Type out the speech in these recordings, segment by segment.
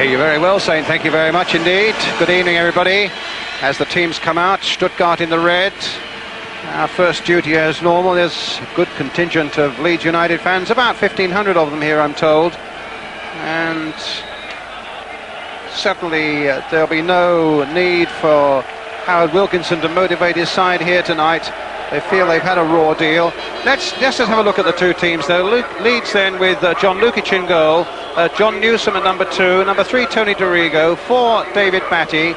You're very well, Saint. Thank you very much indeed. Good evening, everybody. As the teams come out, Stuttgart in the red. Our first duty as normal. There's a good contingent of Leeds United fans, about 1,500 of them here, I'm told. And certainly there'll be no need for Howard Wilkinson to motivate his side here tonight. They feel they've had a raw deal. Let's just have a look at the two teams though. Leeds then with John Lukic in goal, John Newsom at number 2, number 3 Tony Dorigo, 4 David Batty,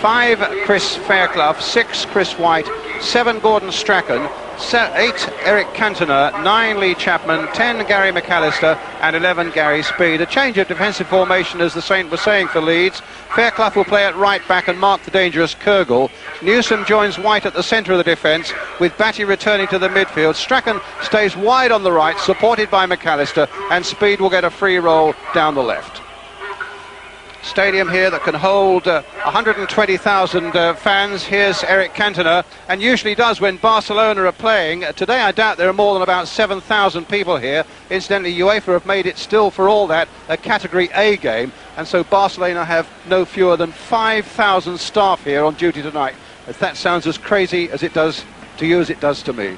5 Chris Fairclough, 6 Chris White, 7 Gordon Strachan, 8 Eric Cantona, 9 Lee Chapman, 10 Gary McAllister and 11 Gary Speed. A change of defensive formation, as the Saint was saying, for Leeds. Fairclough will play at right back and mark the dangerous Kurgel. Newsom joins White at the centre of the defence, with Batty returning to the midfield. Strachan stays wide on the right, supported by McAllister, and Speed will get a free roll down the left. Stadium here that can hold 120,000 fans. Here's Eric Cantona, and usually does when Barcelona are playing. Today I doubt there are more than about 7,000 people here. Incidentally, UEFA have made it still, for all that, a Category A game, and so Barcelona have no fewer than 5,000 staff here on duty tonight. If that sounds as crazy as it does to you as it does to me.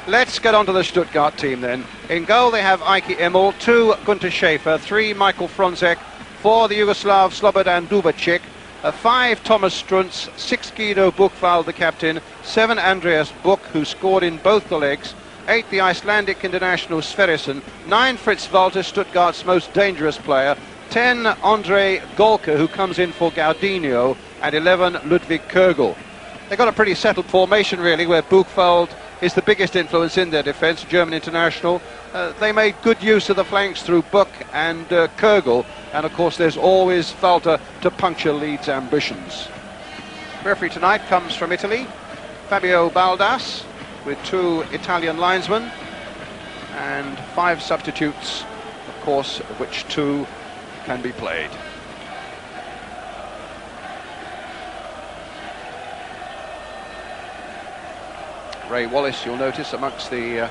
Let's get on to the Stuttgart team then. In goal they have Ike Immel, 2 Gunter Schäfer, 3 Michael Fronzek, 4 the Yugoslav Slobodan Dubacic, 5 Thomas Struntz, 6 Guido Buchwald, the captain, 7 Andreas Buch, who scored in both the legs, 8 the Icelandic international Sverrisson, 9 Fritz Walter, Stuttgart's most dangerous player, 10 Andre Golka, who comes in for Gaudinho, and 11 Ludwig Kurgel. They've got a pretty settled formation really, where Buchwald is the biggest influence in their defence, German international. They made good use of the flanks through Buch and Kurgel, and of course there's always Walter to puncture Leeds' ambitions. Referee tonight comes from Italy, Fabio Baldas, with 2 Italian linesmen and 5 substitutes, of course, of which 2 can be played. Ray Wallace, you'll notice, amongst the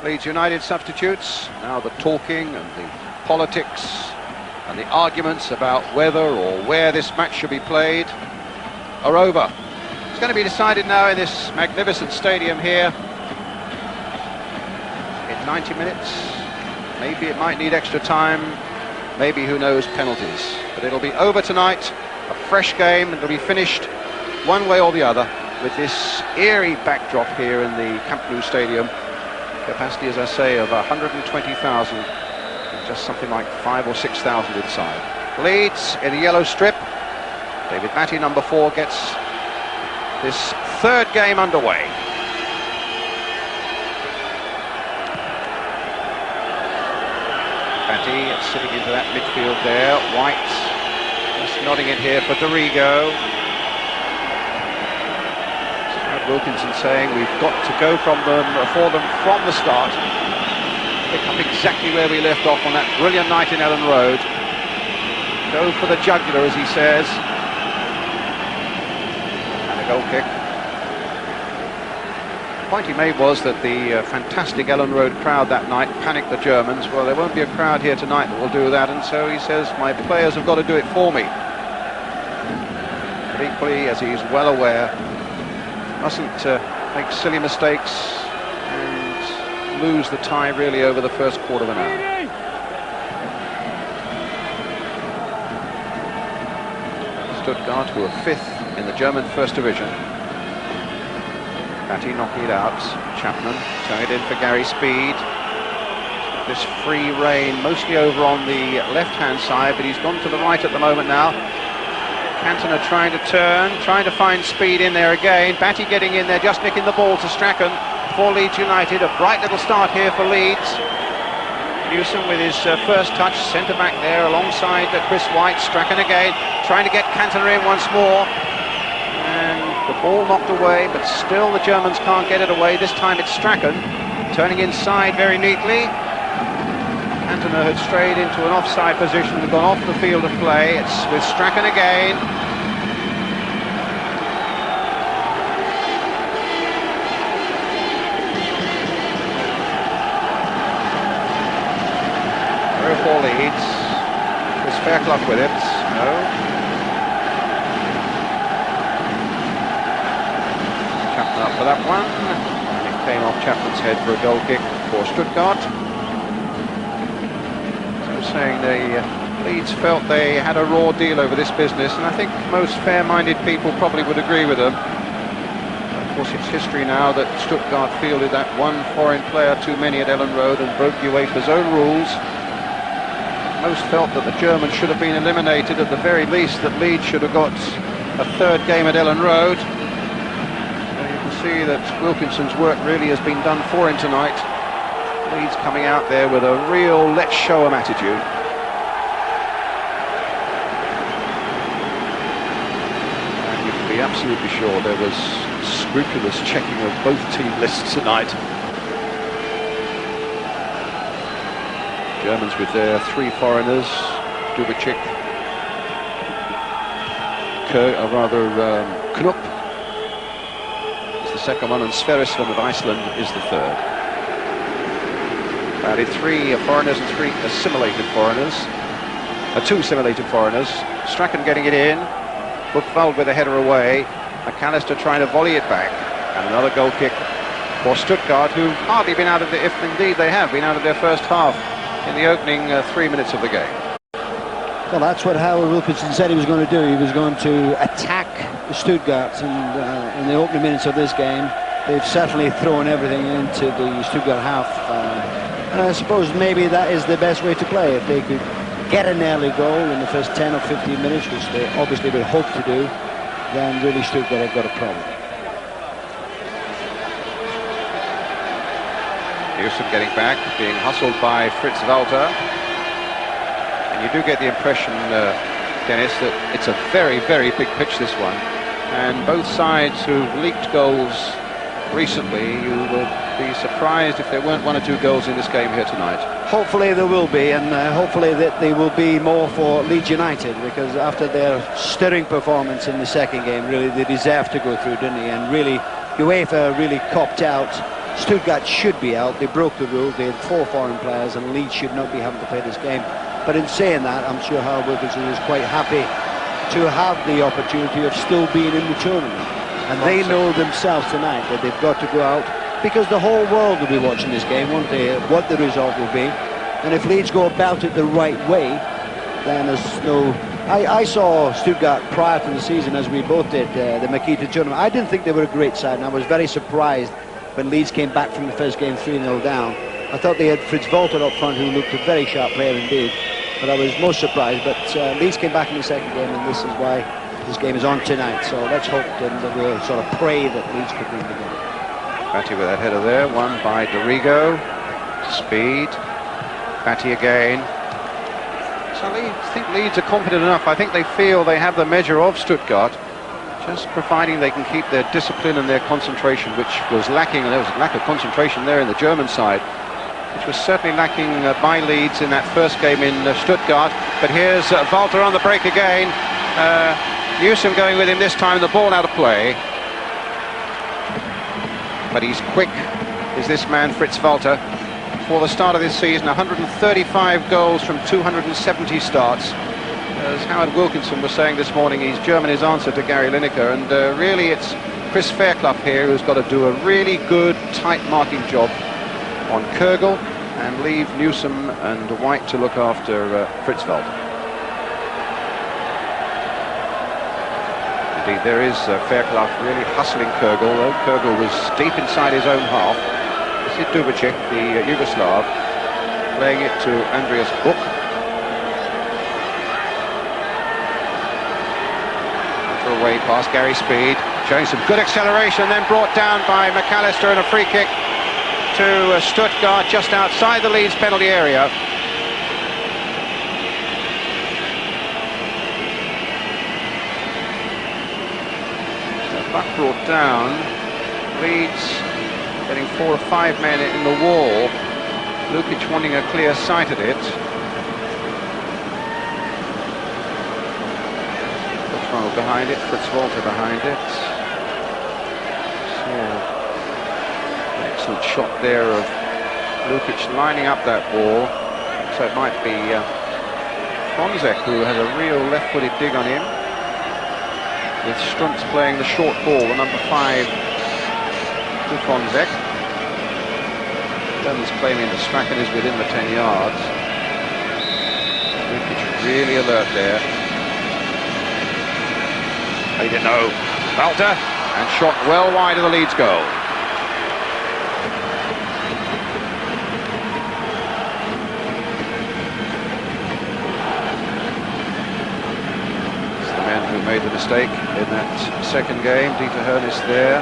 Leeds United substitutes. Now the talking and the politics and the arguments about whether or where this match should be played are over. It's going to be decided now in this magnificent stadium here in 90 minutes. Maybe it might need extra time, maybe, who knows, penalties. But it'll be over tonight, a fresh game, and it'll be finished one way or the other with this eerie backdrop here in the Camp Nou Stadium. Capacity, as I say, of 120,000, and just something like 5,000 or 6,000 inside. Leeds in the yellow strip. David Batty, number 4, gets this third game underway. Batty sitting into that midfield there. White just nodding it here for Dorigo. Wilkinson saying we've got to go for them from the start. Pick up exactly where we left off on that brilliant night in Ellen Road. Go for the jugular, as he says. And a goal kick. The point he made was that the fantastic Ellen Road crowd that night panicked the Germans. Well, there won't be a crowd here tonight that will do that, and so he says my players have got to do it for me. But equally, as he's well aware, mustn't make silly mistakes and lose the tie really over the first quarter of an hour. Stuttgart, who are 5th in the German First Division. Batty knocking it out. Chapman turning it in for Gary Speed. This free rein mostly over on the left-hand side, but he's gone to the right at the moment now. Cantona trying to turn, trying to find Speed in there again. Batty getting in there, just nicking the ball to Strachan for Leeds United. A bright little start here for Leeds. Newsom with his first touch, centre back there alongside Chris White. Strachan again, trying to get Cantona in once more. And the ball knocked away, but still the Germans can't get it away. This time it's Strachan, turning inside very neatly. Cantona had strayed into an offside position and gone off the field of play. It's with Strachan again. For Leeds. Chris Fairclough with it. No. Chapman up for that one. And it came off Chapman's head for a goal kick for Stuttgart. So I was saying Leeds felt they had a raw deal over this business, and I think most fair-minded people probably would agree with them. Of course, it's history now that Stuttgart fielded that one foreign player too many at Ellen Road and broke UEFA's own rules. Most felt that the Germans should have been eliminated, at the very least that Leeds should have got a third game at Ellen Road. You can see that Wilkinson's work really has been done for him tonight. Leeds coming out there with a real let's show 'em attitude. Be absolutely sure there was scrupulous checking of both team lists tonight. Germans with their three foreigners, Dubicic, Knupp is the second one, and Sverrisson of Iceland is the third. Added three foreigners and three assimilated foreigners, two assimilated foreigners. Strachan getting it in. Buchwald with a header away. McAllister trying to volley it back. And another goal kick for Stuttgart, who've hardly been out of the, if indeed they have been out of their first half in the opening 3 minutes of the game. Well, that's what Howard Wilkinson said he was going to do. He was going to attack Stuttgart, and in the opening minutes of this game, they've certainly thrown everything into the Stuttgart half. And I suppose maybe that is the best way to play. If they could get an early goal in the first 10 or 15 minutes, which they obviously would hope to do, then really Stuttgart have got a problem. Newsom getting back, being hustled by Fritz Walter. And you do get the impression, Dennis, that it's a very, very big pitch, this one. And both sides who've leaked goals recently, you would be surprised if there weren't one or two goals in this game here tonight. Hopefully there will be, and hopefully that they will be more for Leeds United, because after their stirring performance in the second game, really they deserved to go through, didn't they? And really UEFA really copped out. Stuttgart should be out. They broke the rule. They had 4 foreign players, and Leeds should not be having to play this game. But in saying that, I'm sure Howard Wilkinson is quite happy to have the opportunity of still being in the tournament. And they know themselves tonight that they've got to go out, because the whole world will be watching this game, won't they? What the result will be. And if Leeds go about it the right way, then there's no... I saw Stuttgart prior to the season, as we both did, the Makita tournament. I didn't think they were a great side, and I was very surprised when Leeds came back from the first game 3-0 down. I thought they had Fritz Walter up front, who looked a very sharp player indeed, but I was most surprised. But Leeds came back in the second game, and this is why this game is on tonight. So let's hope that we'll sort of pray that Leeds could win the game. Batty with that header there, won by Dorigo. Speed. Batty again. So I think Leeds are confident enough. I think they feel they have the measure of Stuttgart, just providing they can keep their discipline and their concentration, which was lacking. And there was a lack of concentration there in the German side, which was certainly lacking by Leeds in that first game in Stuttgart. But here's Walter on the break again. Newsom going with him this time, the ball out of play. But he's quick, is this man Fritz Walter. For the start of this season, 135 goals from 270 starts. As Howard Wilkinson was saying this morning, he's Germany's answer to Gary Lineker, and really it's Chris Fairclough here who's got to do a really good tight marking job on Kürgel and leave Newsom and White to look after Fritz Walter. Indeed, there is Fairclough really hustling Kürgel, though Kürgel was deep inside his own half. This is Dubicic, the Yugoslav, playing it to Andreas Buch. Away past Gary Speed, showing some good acceleration, then brought down by McAllister, and a free kick to Stuttgart just outside the Leeds penalty area. So Buck brought down, Leeds getting 4 or 5 men in the wall, Lukic wanting a clear sight at it. Behind it, Fritz Walter behind it. So, an excellent shot there of Lukic lining up that ball. So it might be Fonzek, who has a real left-footed dig on him, with Struntz playing the short ball, the number 5 to Fonzek. Jones claiming that Strachan is within the 10 yards. Lukic really alert there. He didn't know. Balter, and shot well wide of the Leeds goal. It's the men who made the mistake in that second game. Dieter Hoeneß there.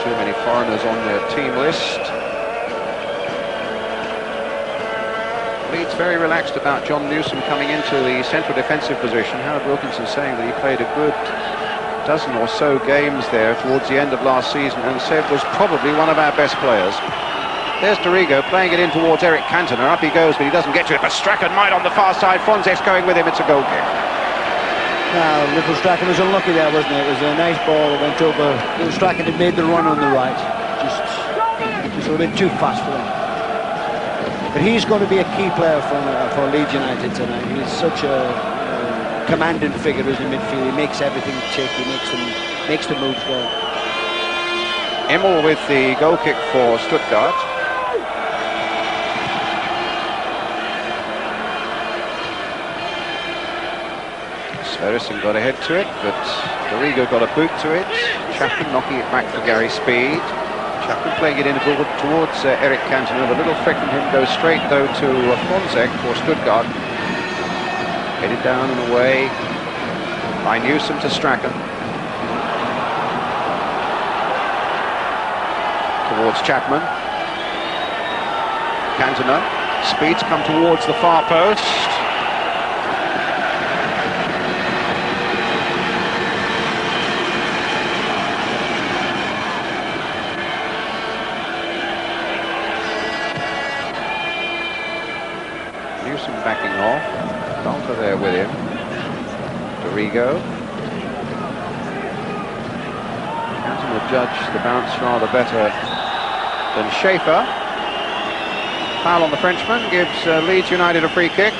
Too many foreigners on their team list. Leeds very relaxed about John Newsom coming into the central defensive position. Howard Wilkinson saying that he played a good dozen or so games there towards the end of last season and said was probably one of our best players. There's Dorigo playing it in towards Eric Cantona. Up he goes, but he doesn't get to it. But Strachan might on the far side. Fonzek's going with him. It's a goal kick. Now, little Strachan was unlucky there, wasn't it? It was a nice ball that went over. Little Strachan had made the run on the right. Just a little bit too fast for him. But he's going to be a key player for Leeds United tonight. He's such a commanding figure as a midfield. He makes everything tick. He makes the moves well. Immel with the goal kick for Stuttgart. Sverrisson got ahead to it, but Dorigo got a boot to it. Chapman knocking it back for Gary Speed. Chapman playing it in towards Eric Cantona. The little flick from him goes straight though to Fonzek for Stuttgart. Headed down and away by Newsom to Strachan. Towards Chapman. Cantona. Speed's come towards the far post. Backing off. Balter there with him. Dorigo. Cantona judged the bounce rather better than Schaefer. Foul on the Frenchman gives Leeds United a free kick.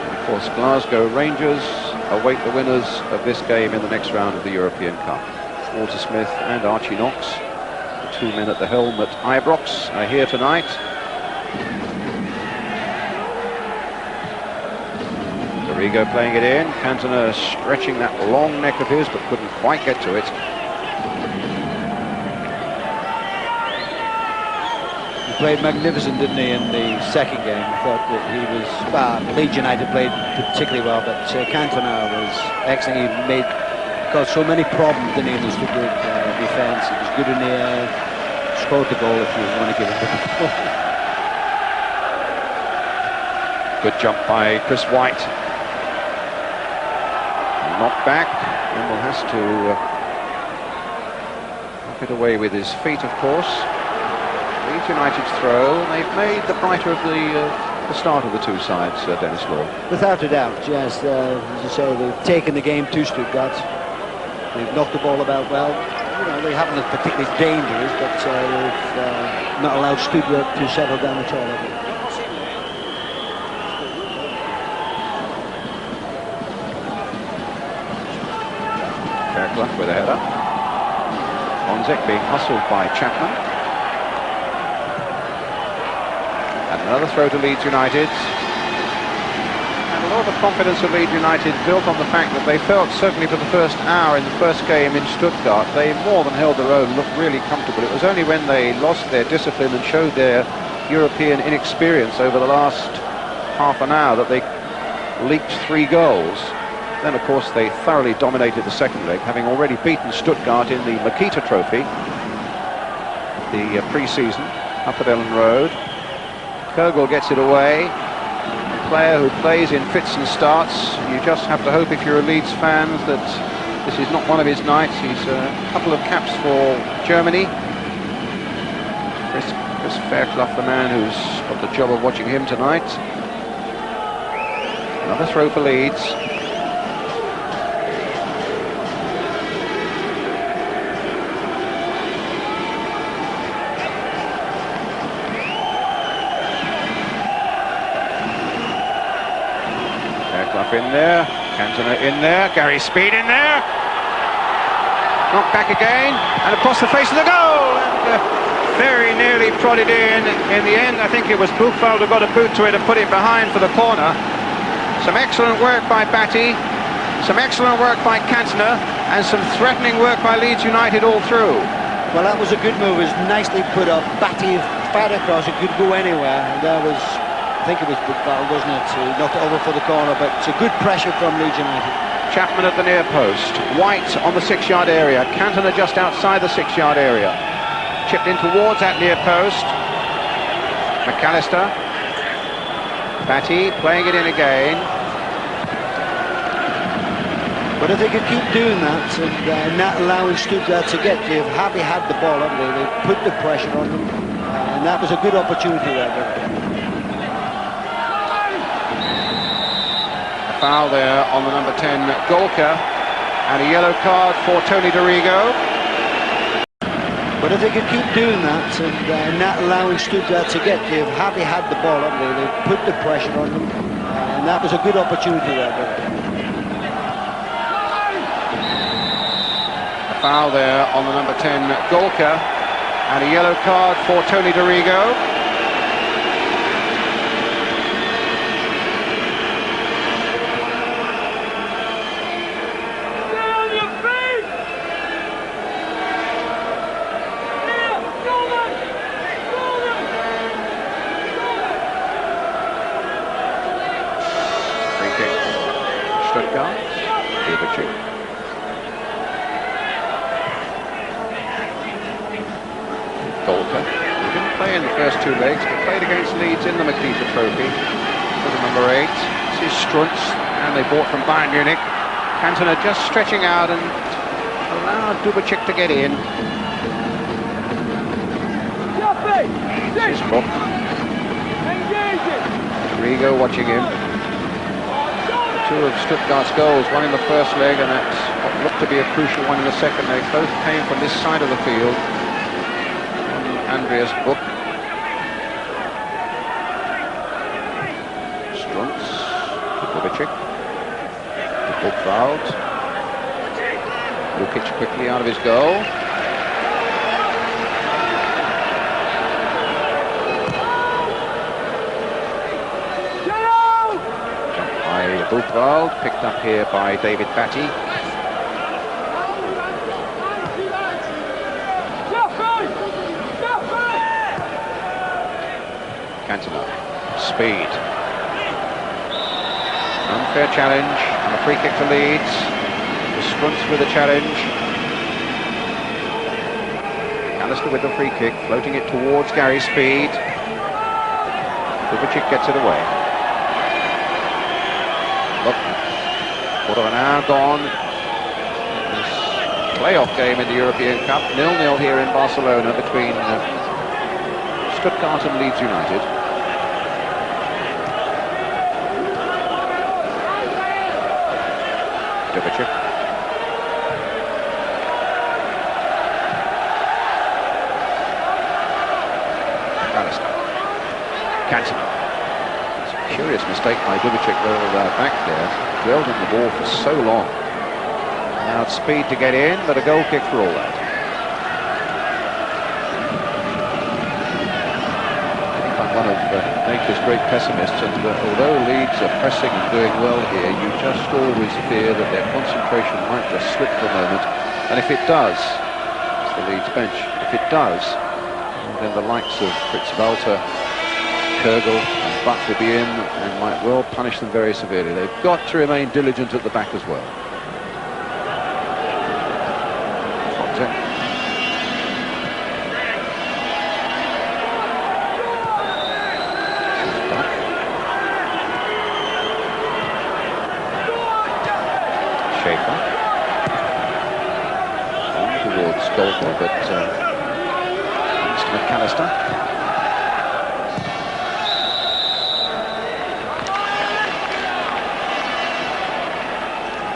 And of course, Glasgow Rangers await the winners of this game in the next round of the European Cup. Walter Smith and Archie Knox, 2 men at the helm at Ibrox, are here tonight. Dorigo playing it in. Cantona stretching that long neck of his, but couldn't quite get to it. He played magnificent, didn't he, in the second game? I thought that he was... Well, Leeds United played particularly well, but Cantona was excellent. He caused so many problems, didn't he, in the Stuttgart defence. He was good in the air. Scored the goal if you want to give it. Good jump by Chris White. Knocked back. Immel has to knock it away with his feet, of course. Leeds United's throw. They've made the brighter of the start of the two sides, Dennis Law. Without a doubt, yes. As you say, they've taken the game to Stuttgart. They've knocked the ball about well. You know, they haven't been particularly dangerous, but they've not allowed Stuttgart to settle down at all. Fairclough with a header. Fonzek being hustled by Chapman. And another throw to Leeds United. A lot of the confidence of Leeds United built on the fact that they felt, certainly for the first hour in the first game in Stuttgart, they more than held their own, looked really comfortable. It was only when they lost their discipline and showed their European inexperience over the last half an hour that they leaked 3 goals. Then, of course, they thoroughly dominated the second leg, having already beaten Stuttgart in the Makita Trophy, the pre-season, up at Ellen Road. Kogel gets it away. Player who plays in fits and starts. You just have to hope, if you're a Leeds fan, that this is not one of his nights. He's a couple of caps for Germany. Chris Fairclough, the man who's got the job of watching him tonight. Another throw for Leeds. in there, Cantona in there, Gary Speed in there. Knocked back again, and across the face of the goal. And, very nearly prodded in the end. I think it was Buchwald who got a boot to it and put it behind for the corner. Some excellent work by Batty, some excellent work by Cantona, and some threatening work by Leeds United all through. Well, that was a good move. It was nicely put up. Batty fired across. It could go anywhere. And there was, I think it was Buchwald, wasn't it? Knocked it over for the corner, but it's a good pressure from Leeds United. Chapman at the near post, White on the 6-yard area, Cantona just outside the 6-yard area, chipped in towards that near post, McAllister, Batty playing it in again. But if they could keep doing that and not allowing Stuttgart to get there, Harvey had the ball, haven't they? They put the pressure on them, and that was a good opportunity there. Foul there on the number 10 Golka, and a yellow card for Tony Dorigo. But if they could keep doing that and not allowing Stuttgart to get there, Harvey had the ball, haven't they? They put the pressure on them, and that was a good opportunity there. A foul there on the number 10 Golka, and a yellow card for Tony Dorigo. Stuttgart, Golka, who didn't play in the first 2 legs, but played against Leeds in the Makita Trophy for the number 8. This is Strunz, and they bought from Bayern Munich. Cantona just stretching out and allowed Dubicic to get in. This is Bob. Rigo watching him. 2 of Stuttgart's goals, one in the first leg, and that's what looked to be a crucial one in the second leg. Both came from this side of the field. Andreas Buch. Strunz to Dubicic. To Buchwald. Lukic quickly out of his goal. Buchwald, picked up here by David Batty. Cantona, Speed. Unfair challenge, and a free kick to Leeds. Strunz with the challenge. Alistair with the free kick, floating it towards Gary Speed. Dubicic gets it away. Look, quarter of an hour gone. This playoff game in the European Cup, 0-0 here in Barcelona between Stuttgart and Leeds United. Dubicic. Alistair. Cantona. Curious mistake by Dubicic back there, dwelled on the ball for so long. Now it's Speed to get in, but a goal kick for all that. I think I'm one of nature's great pessimists, and although Leeds are pressing and doing well here, you just always fear that their concentration might just slip for a moment, and if it does, it's the Leeds bench, if it does, then the likes of Fritz Walter, Kurgel and Buck will be in and might well punish them very severely. They've got to remain diligent at the back as well. Schaefer. On towards Golka, but Mr. McAllister.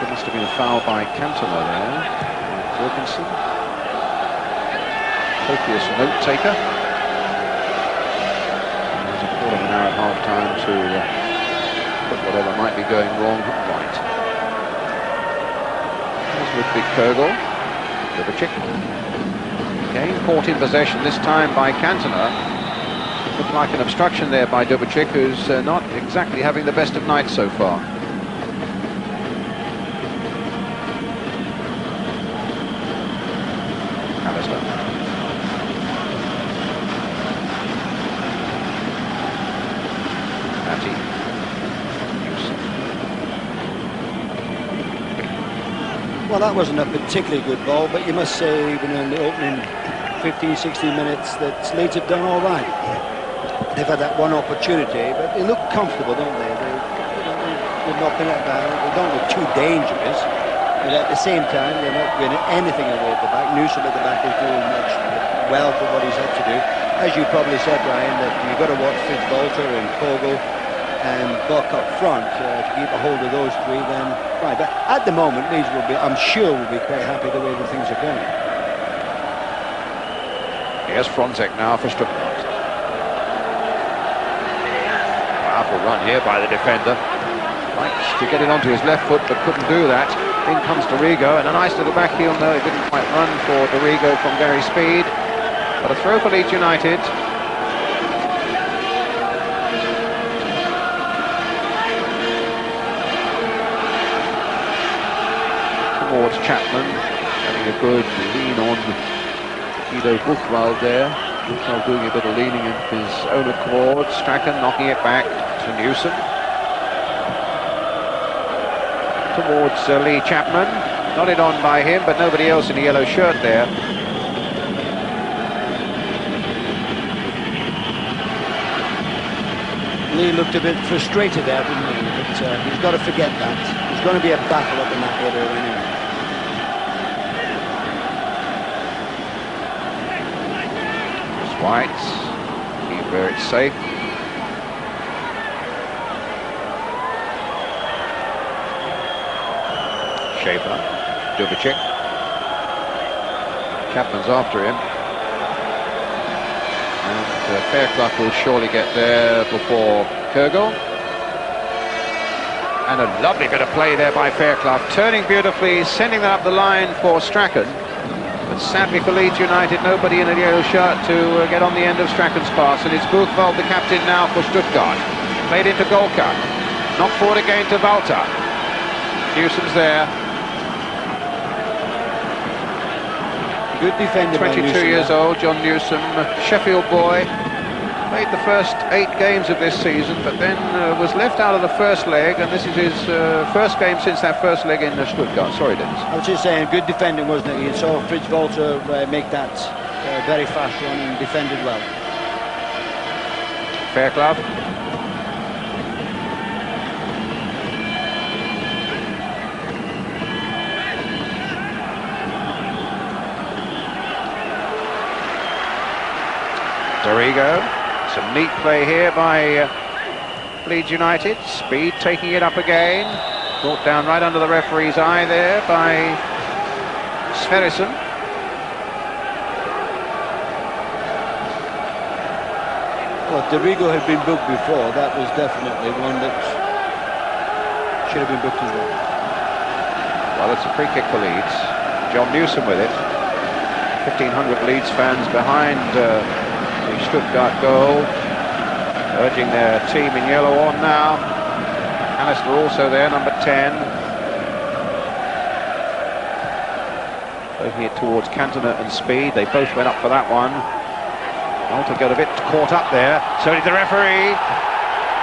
Must have been a foul by Cantona there. Wilkinson. Copious note taker. There's a quarter of an hour at half time to put whatever might be going wrong right. As with Big Kogel, Dubicic. Again caught in possession, this time by Cantona. Looked like an obstruction there by Dubicic, who's not exactly having the best of nights so far. Well, that wasn't a particularly good ball, but you must say, even in the opening 15-16 minutes, that Leeds have done all right. They've had that one opportunity, but they look comfortable, don't they? They're knocking it down. They don't look too dangerous, but at the same time, they're not winning anything away at the back. Newsom at the back is doing much well for what he's had to do. As you probably said, Brian, that you've got to watch Fitzbolter and Kogel and Buck up front to keep a hold of those three, then right. But at the moment, Leeds will be, I'm sure, will be quite happy the way the things are going. Here's Fronzek now for Stuttgart. Powerful run here by the defender. Likes to get it onto his left foot, but couldn't do that. In comes Dorigo, and a nice little back heel. No, it didn't quite run for Dorigo from Gary Speed. But a throw for Leeds United. Towards Chapman, having a good lean on Guido Buchwald there. Buchwald doing a bit of leaning of his own accord. Strachan knocking it back to Newsom. Towards Lee Chapman. Nodded on by him, but nobody else in the yellow shirt there. Lee looked a bit frustrated there, didn't he? But he's got to forget that. There's going to be a battle up in that area anyway. White, keep where it's safe. Schaefer, Dubicic. Chapman's after him. And Fairclough will surely get there before Kogel. And a lovely bit of play there by Fairclough, turning beautifully, sending that up the line for Strachan. But sadly for Leeds United, nobody in a yellow shirt to get on the end of Strachan's pass, and it's Buchwald, the captain now for Stuttgart. Played into Golka, knocked forward again to Walter. Newsom's there. Good defender. 22 years old, John Newsom, Sheffield boy. Played the first 8 games of this season, but then was left out of the first leg, and this is his first game since that first leg in Stuttgart. Sorry, Dennis. I was just saying, good defending, wasn't it? You saw Fritz Walter make that very fast run and defended well. Fairclough. Dorigo. Some neat play here by Leeds United. Speed taking it up again. Brought down right under the referee's eye there by Sverrisson. Well, Dorigo had been booked before. That was definitely one that should have been booked as well. Well, it's a free kick for Leeds. John Newsom with it. 1,500 Leeds fans behind the Stuttgart goal, urging their team in yellow on now. Alistair also there, number 10. Moving it towards Cantona and Speed. They both went up for that one. Walter got a bit caught up there, so did the referee.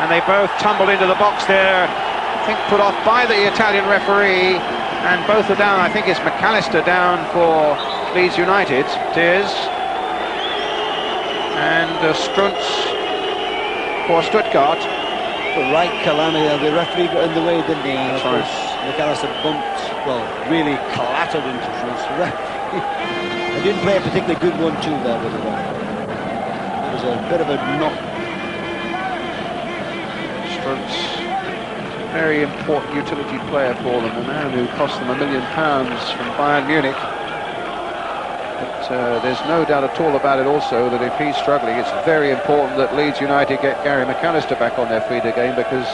And they both tumbled into the box there. I think put off by the Italian referee. And both are down. I think it's McAllister down for Leeds United. It is. And Struntz for Stuttgart. The right calamity, the referee got in the way, didn't he? That's right. McAllister bumped, well, really clattered into Struntz. He didn't play a particularly good 1-2 there with the referee. It was a bit of a knock. Struntz, very important utility player for them, a man who cost them £1 million from Bayern Munich. But there's no doubt at all about it also that if he's struggling, it's very important that Leeds United get Gary McAllister back on their feet again, because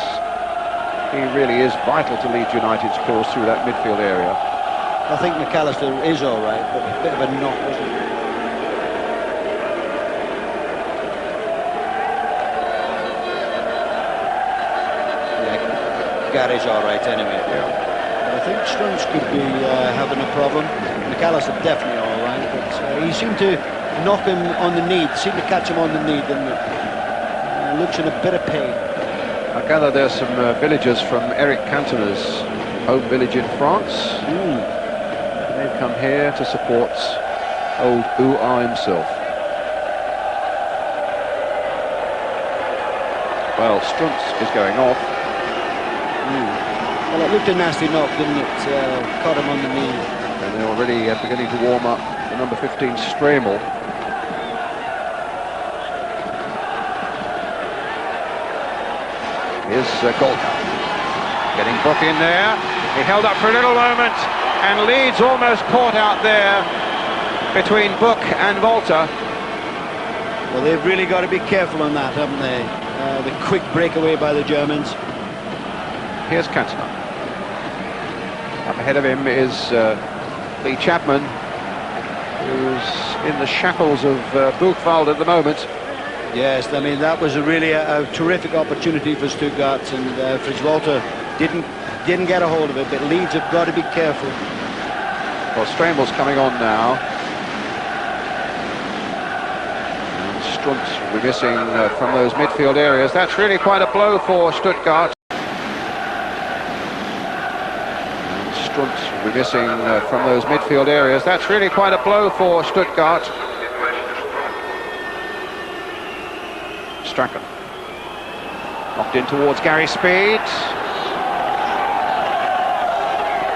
He really is vital to Leeds United's course through that midfield area. I think McAllister is all right, but a bit of a knock, wasn't it? Yeah, Gary's all right anyway. Yeah. I think Strunz could be having a problem. McAllister definitely all right, but he seemed to knock him on the knee, seemed to catch him on the knee, didn't it? Looks in a bit of pain. I gather there's some villagers from Eric Cantona's home village in France. They've come here to support old Ouah himself. Well, Strunz is going off. Well, it looked a nasty knock, didn't it? Caught him on the knee. And they're already beginning to warm up the number 15 Stremel. Here's Golka getting Book in there. He held up for a little moment, and Leeds almost caught out there between Book and Volta. Well, they've really got to be careful on that, haven't they? The quick breakaway by the Germans. Here's Cantona. Up ahead of him is Lee Chapman, who's in the shackles of Buchwald at the moment. Yes, I mean, that was really a terrific opportunity for Stuttgart, and Fitzwalter didn't get a hold of it, but Leeds have got to be careful. Well, Stramel's coming on now. And Strunz will be missing from those midfield areas. That's really quite a blow for Stuttgart. And Strunz will be missing from those midfield areas. That's really quite a blow for Stuttgart. Strachan knocked in towards Gary Speed,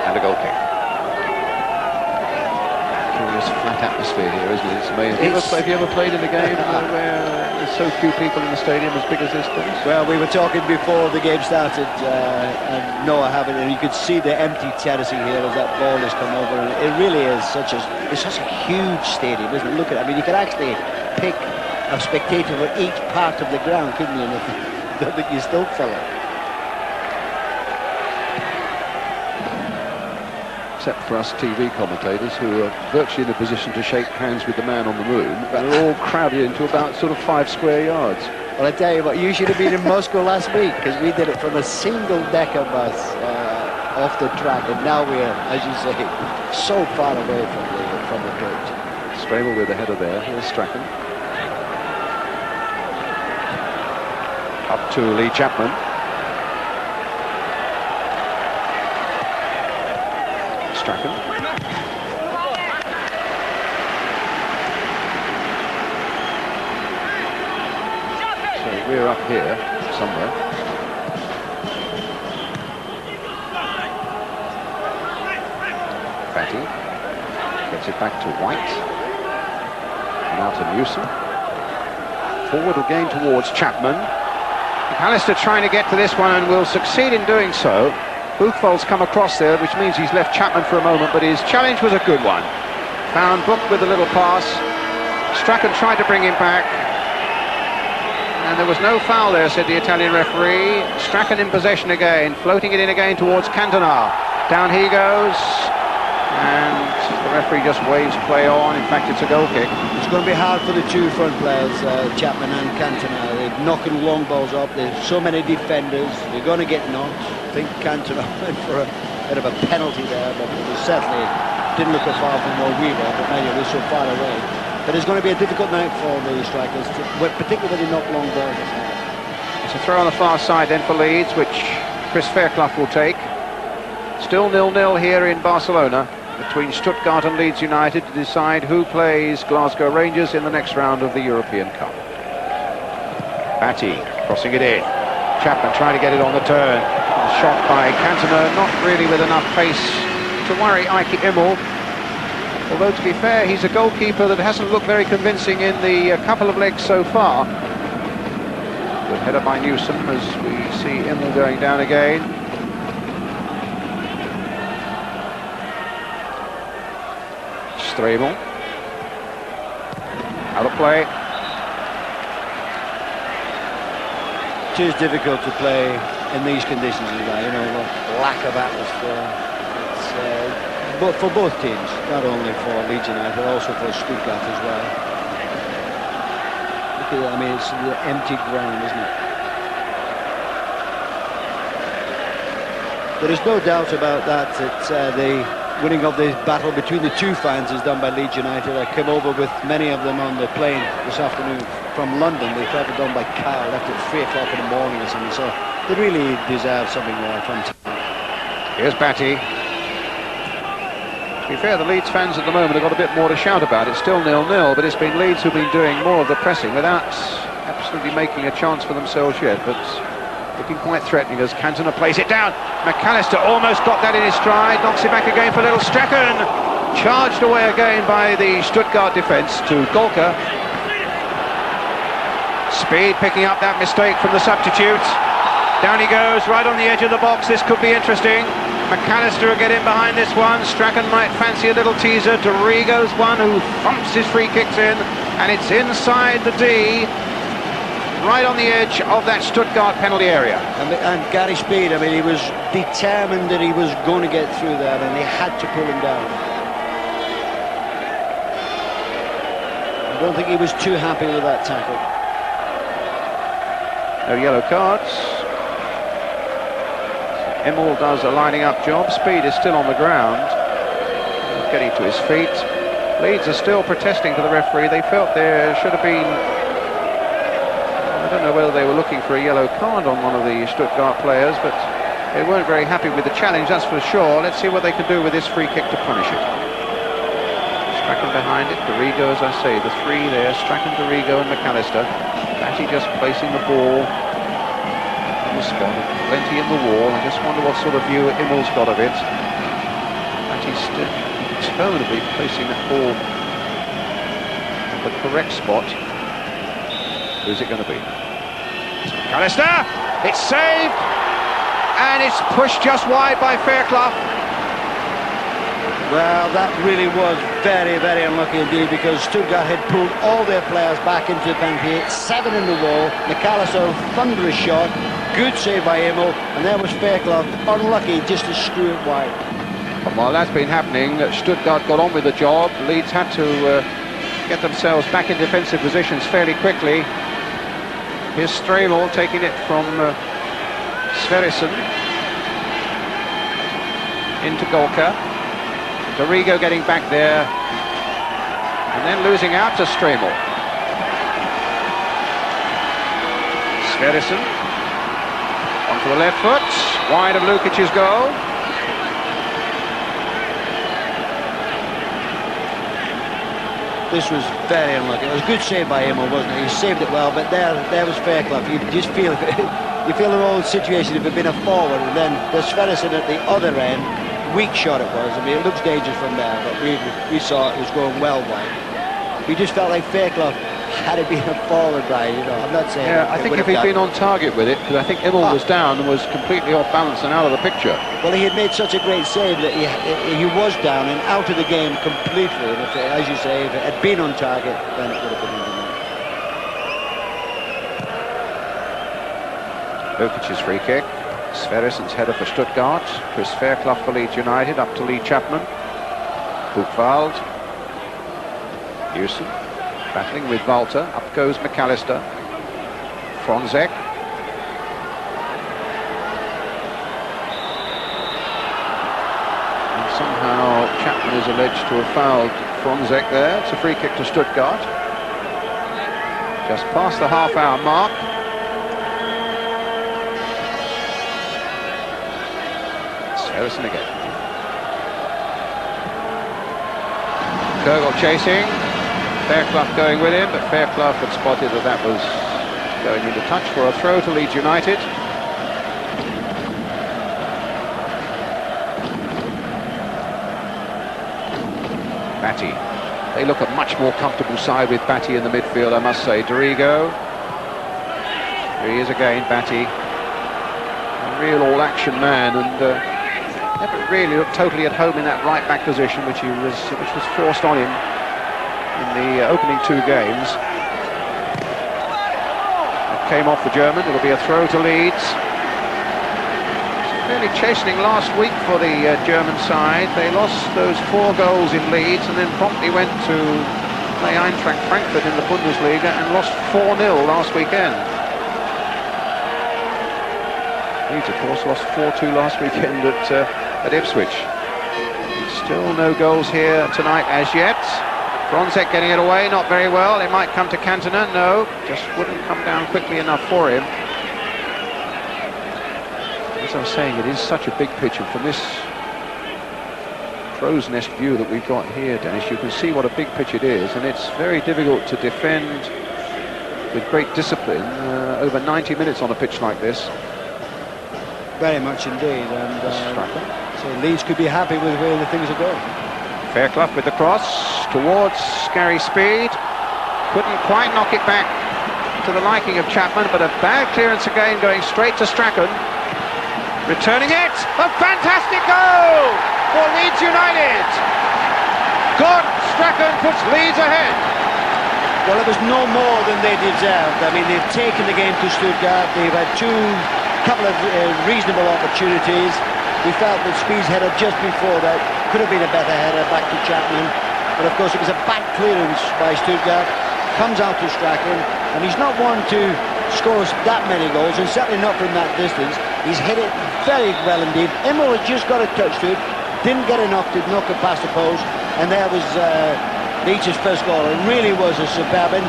and a goal kick. Curious flat atmosphere here, isn't it? It's amazing. Have you ever played in a game where there's so few people in the stadium as big as this place? Well, we were talking before the game started, and no, I haven't, and you could see the empty terracing here as that ball has come over, and it really is such a huge stadium, isn't it? Look at it. I mean, you could actually pick a spectator for each part of the ground, couldn't you? And I don't think you still fill it. Except for us TV commentators, who are virtually in a position to shake hands with the man on the moon, but they're all crowded into about sort of 5 square yards. Well, I tell you what, you should have been in Moscow last week, because we did it from a single-decker bus off the track, and now we're, as you say, so far away from the pitch. Stremel with the header there. Here's Strachan. Up to Lee Chapman. Strachan. So we're up here somewhere. Fatty gets it back to White. Now to Newsom. Forward again towards Chapman. McAllister trying to get to this one and will succeed in doing so. Buchwald's come across there, which means he's left Chapman for a moment, but his challenge was a good one. Found Book with a little pass. Strachan tried to bring him back. And there was no foul there, said the Italian referee. Strachan in possession again, floating it in again towards Cantona. Down he goes. And the referee just waves play on. In fact, it's a goal kick. It's going to be hard for the two front players, Chapman and Cantona. They're knocking long balls up. There's so many defenders. They're going to get knocked. I think Cantona went for a bit of a penalty there, but it certainly didn't look as far from where we were, but maybe we're so far away. But it's going to be a difficult night for the strikers, particularly when they knock long balls. It's a throw on the far side then for Leeds, which Chris Fairclough will take. Still 0-0 here in Barcelona, between Stuttgart and Leeds United to decide who plays Glasgow Rangers in the next round of the European Cup. Batty crossing it in. Chapman trying to get it on the turn. A shot by Cantona, not really with enough pace to worry Ike Immel. Although, to be fair, he's a goalkeeper that hasn't looked very convincing in the couple of legs so far. Good header by Newsom as we see Immel going down again. Stremel. Out of play. It is difficult to play in these conditions as well. You know, the lack of atmosphere. It's, but for both teams, not only for Leeds United, but also for Stuttgart as well. Look at that, I mean, it's the empty ground, isn't it? There is no doubt about that. The winning of the battle between the two fans is done by Leeds United. I came over with many of them on the plane this afternoon from London. They travelled down by car, left at 3 o'clock in the morning or something, so they really deserve something from tonight. Here's Batty. To be fair, the Leeds fans at the moment have got a bit more to shout about. It's still 0-0, but it's been Leeds who've been doing more of the pressing without absolutely making a chance for themselves yet, but looking quite threatening as Cantona plays it down. McAllister almost got that in his stride, knocks it back again for little Strachan. Charged away again by the Stuttgart defence to Golka. Speed picking up that mistake from the substitute. Down he goes, right on the edge of the box. This could be interesting. McAllister will get in behind this one. Strachan might fancy a little teaser. Dorigo's one who thumps his free kicks in, and it's inside the D, right on the edge of that Stuttgart penalty area. And Gary Speed, I mean, he was determined that he was going to get through that, and they had to pull him down. I don't think he was too happy with that tackle. No yellow cards. Immel does a lining up job. Speed is still on the ground, getting to his feet. Leeds are still protesting to the referee. They felt there should have been, I don't know whether they were looking for a yellow card on one of the Stuttgart players, but they weren't very happy with the challenge, that's for sure. Let's see what they can do with this free kick to punish it. Strachan behind it, Dorigo, as I say, the three there, Strachan, Dorigo and McAllister. Batty just placing the ball on the spot, plenty in the wall. I just wonder what sort of view Immel's got of it. Batty's still determinedly placing that ball on the correct spot. Who's it going to be? McAllister! It's saved! And it's pushed just wide by Fairclough. Well, that really was very, very unlucky indeed, because Stuttgart had pulled all their players back into the penalty, 7 in the wall. McAllister, thunderous shot, good save by Immel, and there was Fairclough, unlucky just to screw it wide. And while that's been happening, Stuttgart got on with the job. Leeds had to get themselves back in defensive positions fairly quickly. Here's Stremel taking it from Sverrisson into Golka. Dorigo getting back there and then losing out to Stremel. Sverrisson onto the left foot, wide of Lukic's goal. This was very unlucky. It was a good save by Immel, wasn't it? He saved it well, but there was Fairclough. You just feel you feel the whole situation if it had been a forward, and then there's Sverrisson at the other end. Weak shot it was. I mean, it looks dangerous from there, but we saw it was going well wide. We just felt like Fairclough had it been a forward, Brian. You know, I'm not saying. Yeah, I think if he'd been on target with it, because I think Immel was down and was completely off balance and out of the picture. Well, he had made such a great save that he was down and out of the game completely. And if, as you say, if it had been on target, then it would have been in the net. Lukic's free kick. Sverrisson's header for Stuttgart. Chris Fairclough for Leeds United, up to Lee Chapman. Buchwald. Hewson battling with Walter. Up goes McAllister. Fronzek. And somehow Chapman is alleged to have fouled Fronzek there. It's a free kick to Stuttgart. Just past the half-hour mark. Harrison again. Kurgel chasing. Fairclough going with him, but Fairclough had spotted that was going into touch for a throw to Leeds United. Batty. They look a much more comfortable side with Batty in the midfield, I must say. Dorigo. Here he is again, Batty. A real all-action man, and never really looked totally at home in that right-back position, which was forced on him in the opening 2 games. It came off the German. It'll be a throw to Leeds. Really chastening last week for the German side. They lost those 4 goals in Leeds and then promptly went to play Eintracht Frankfurt in the Bundesliga and lost 4-0 last weekend. Leeds, of course, lost 4-2 last weekend at Ipswich. Still no goals here tonight as yet. Bronzek getting it away, not very well. It might come to Cantona, no, just wouldn't come down quickly enough for him. As I was saying, it is such a big pitch, and from this crow's nest view that we've got here, Dennis, you can see what a big pitch it is, and it's very difficult to defend with great discipline over 90 minutes on a pitch like this. Very much indeed, and so Leeds could be happy with the way the things are going. Fairclough with the cross towards Scary Speed. Couldn't quite knock it back to the liking of Chapman, but a bad clearance again, going straight to Strachan. Returning it, a fantastic goal for Leeds United. Good, Strachan puts Leeds ahead. Well, it was no more than they deserved. I mean, they've taken the game to Stuttgart. They've had couple of reasonable opportunities. We felt that Speed's header just before that could have been a better header back to Chapman, but of course it was a bad clearance by Stuttgart. Comes out to Strachan, and he's not one to score that many goals, and certainly not from that distance. He's hit it very well indeed. Immel had just got a touch to it, didn't get enough to knock it past the post, and there was Leeds' first goal. It really was a superb, and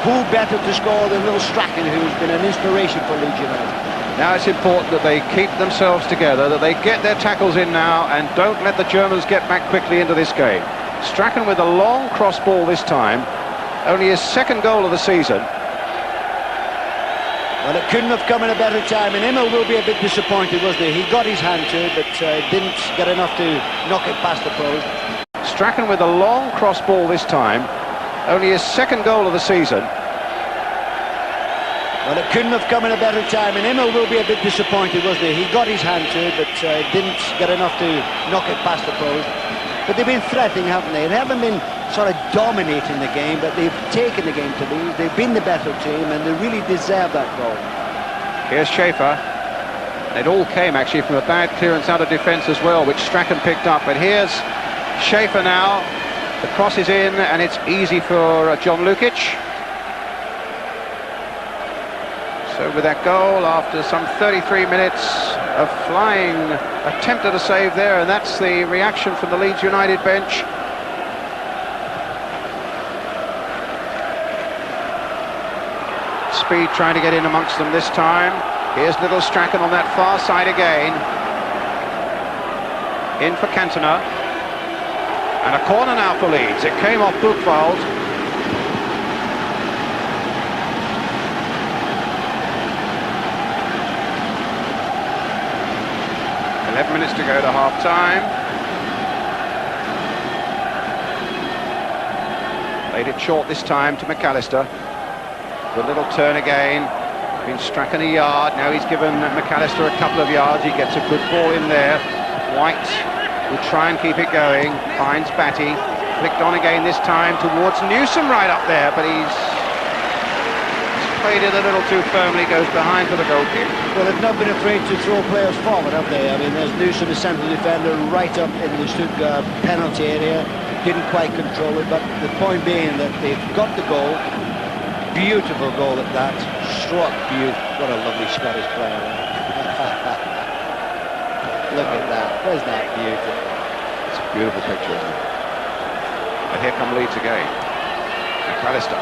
who better to score than little Strachan, who's been an inspiration for Leeds United. Now it's important that they keep themselves together, that they get their tackles in now and don't let the Germans get back quickly into this game. Strachan with a long cross ball this time, only his 2nd goal of the season. Well, it couldn't have come in a better time, and Immel will be a bit disappointed, wasn't he? He got his hand to it, but didn't get enough to knock it past the post. Strachan with a long cross ball this time, only his 2nd goal of the season. Well, it couldn't have come in a better time, and Immel will be a bit disappointed, wasn't he? He got his hand to it, but didn't get enough to knock it past the post. But they've been threatening, haven't they? They haven't been sort of dominating the game, but they've taken the game to Leeds. They've been the better team, and they really deserve that goal. Here's Schaefer. It all came actually from a bad clearance out of defence as well, which Strachan picked up. But here's Schaefer now. The cross is in, and it's easy for John Lukic. So with that goal, after some 33 minutes of flying, attempted a save there, and that's the reaction from the Leeds United bench. Speed trying to get in amongst them this time. Here's little Strachan on that far side again. In for Cantona. And a corner now for Leeds. It came off Buchwald. 11 minutes to go to half-time. Played it short this time to McAllister. Good little turn again. Been Strachan a yard. Now he's given McAllister a couple of yards. He gets a good ball in there. White will try and keep it going. Finds Batty. Flicked on again this time towards Newsom right up there, but he's played it a little too firmly, goes behind for the goal kick. Well, they've not been afraid to throw players forward, have they? I mean, there's Newsom, the central defender, right up in the Stuttgart penalty area. Didn't quite control it, but the point being that they've got the goal. Beautiful goal at that. Struck beautiful. What a lovely Scottish player. Look at that. Where's that beautiful? It's a beautiful picture, isn't it? And here come Leeds again. McAllister.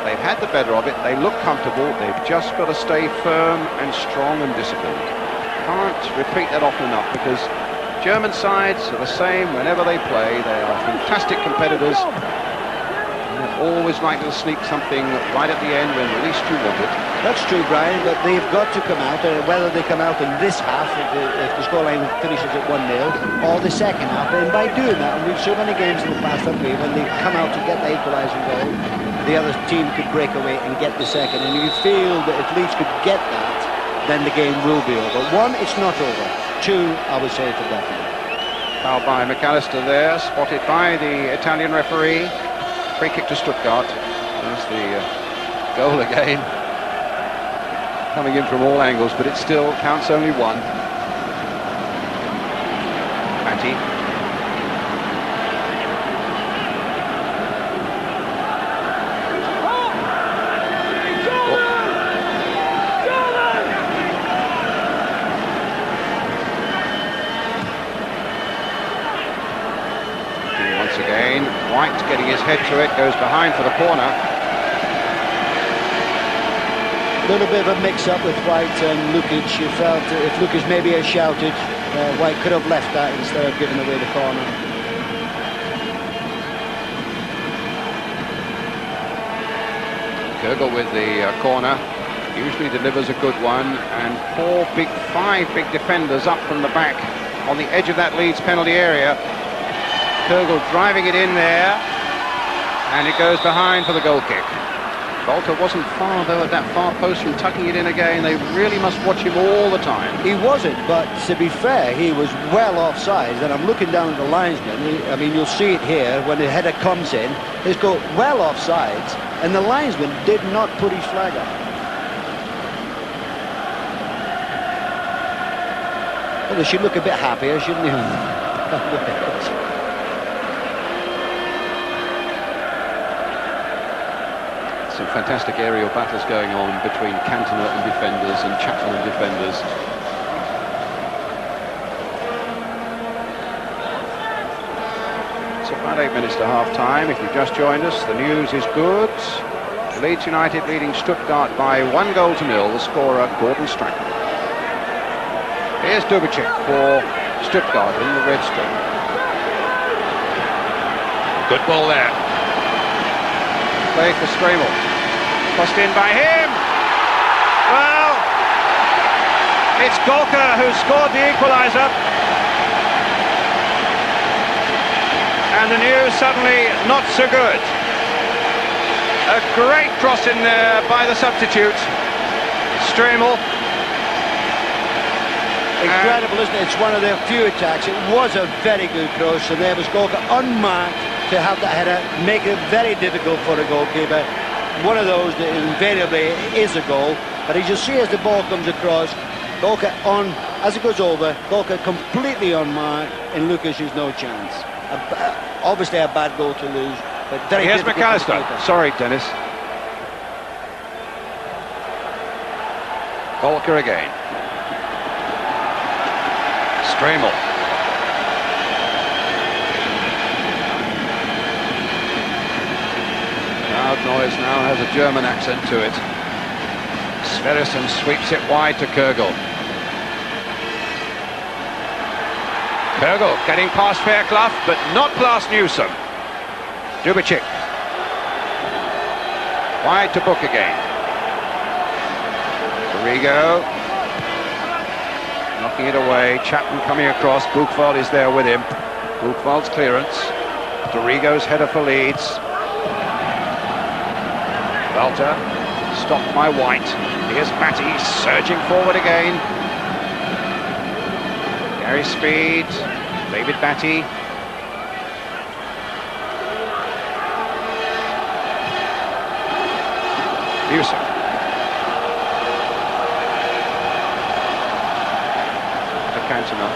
They've had the better of it, they look comfortable, they've just got to stay firm and strong and disciplined. Can't repeat that often enough, because German sides are the same whenever they play. They are fantastic competitors. They're always likely to sneak something right at the end when the least you want it. That's true, Brian, but they've got to come out, and whether they come out in this half, if the scoreline finishes at 1-0, or the second half, and by doing that, and we've so many games in the past, haven't we, when they come out to get the equalising goal, the other team could break away and get the second, and you feel that if Leeds could get that, then the game will be over. 1, it's not over. 2, I would say for definite. Foul by McAllister there, spotted by the Italian referee. Free kick to Stuttgart. There's the goal again. coming in from all angles, but it still counts only one. Batty. Once again, White getting his head to it, goes behind for the corner. A little bit of a mix-up with White and Lukic. You felt if Lukic maybe had shouted, White could have left that instead of giving away the corner. Kürgel with the corner, usually delivers a good one, and five big defenders up from the back on the edge of that Leeds penalty area. Kürgel driving it in there, and it goes behind for the goal kick. Golker wasn't far though at that far post from tucking it in again. They really must watch him all the time. He wasn't, but to be fair, he was well offside. And I'm looking down at the linesman. I mean, you'll see it here when the header comes in. He's got well offside, and the linesman did not put his flag up. Well, they should look a bit happier, shouldn't they? Some fantastic aerial battles going on between Cantona and defenders and Chapman and defenders. It's about 8 minutes to half-time. If you've just joined us, the news is good. Leeds United leading Stuttgart by 1-0. The scorer, Gordon Strachan. Here's Dubicic for Stuttgart in the red strip. Good ball there. Play for Stremel. Crossed in by him. Well, it's Golker who scored the equaliser. And the news suddenly not so good. A great cross in there by the substitute, Stremel. Incredible, isn't it? It's one of their few attacks. It was a very good cross, and there was Golker unmarked to have that header, make it very difficult for the goalkeeper. One of those that invariably is a goal, but as you see as the ball comes across, Golker on, as it goes over, Golker completely unmarked, and Lucas has no chance. Obviously a bad goal to lose, but very Here's difficult. McAllister. Sorry, Dennis. Golker again. Stremel. Loud noise now has a German accent to it. Sverrisson sweeps it wide to Kürgel. Kürgel getting past Fairclough, but not past Newsom. Dubicic. Wide to Book again. Dorigo. Knocking it away. Chapman coming across. Buchwald is there with him. Buchwald's clearance. Dorigo's header for Leeds. Walter, stopped by White. Here's Batty surging forward again. Gary Speed, David Batty. Newsom. To Cantona.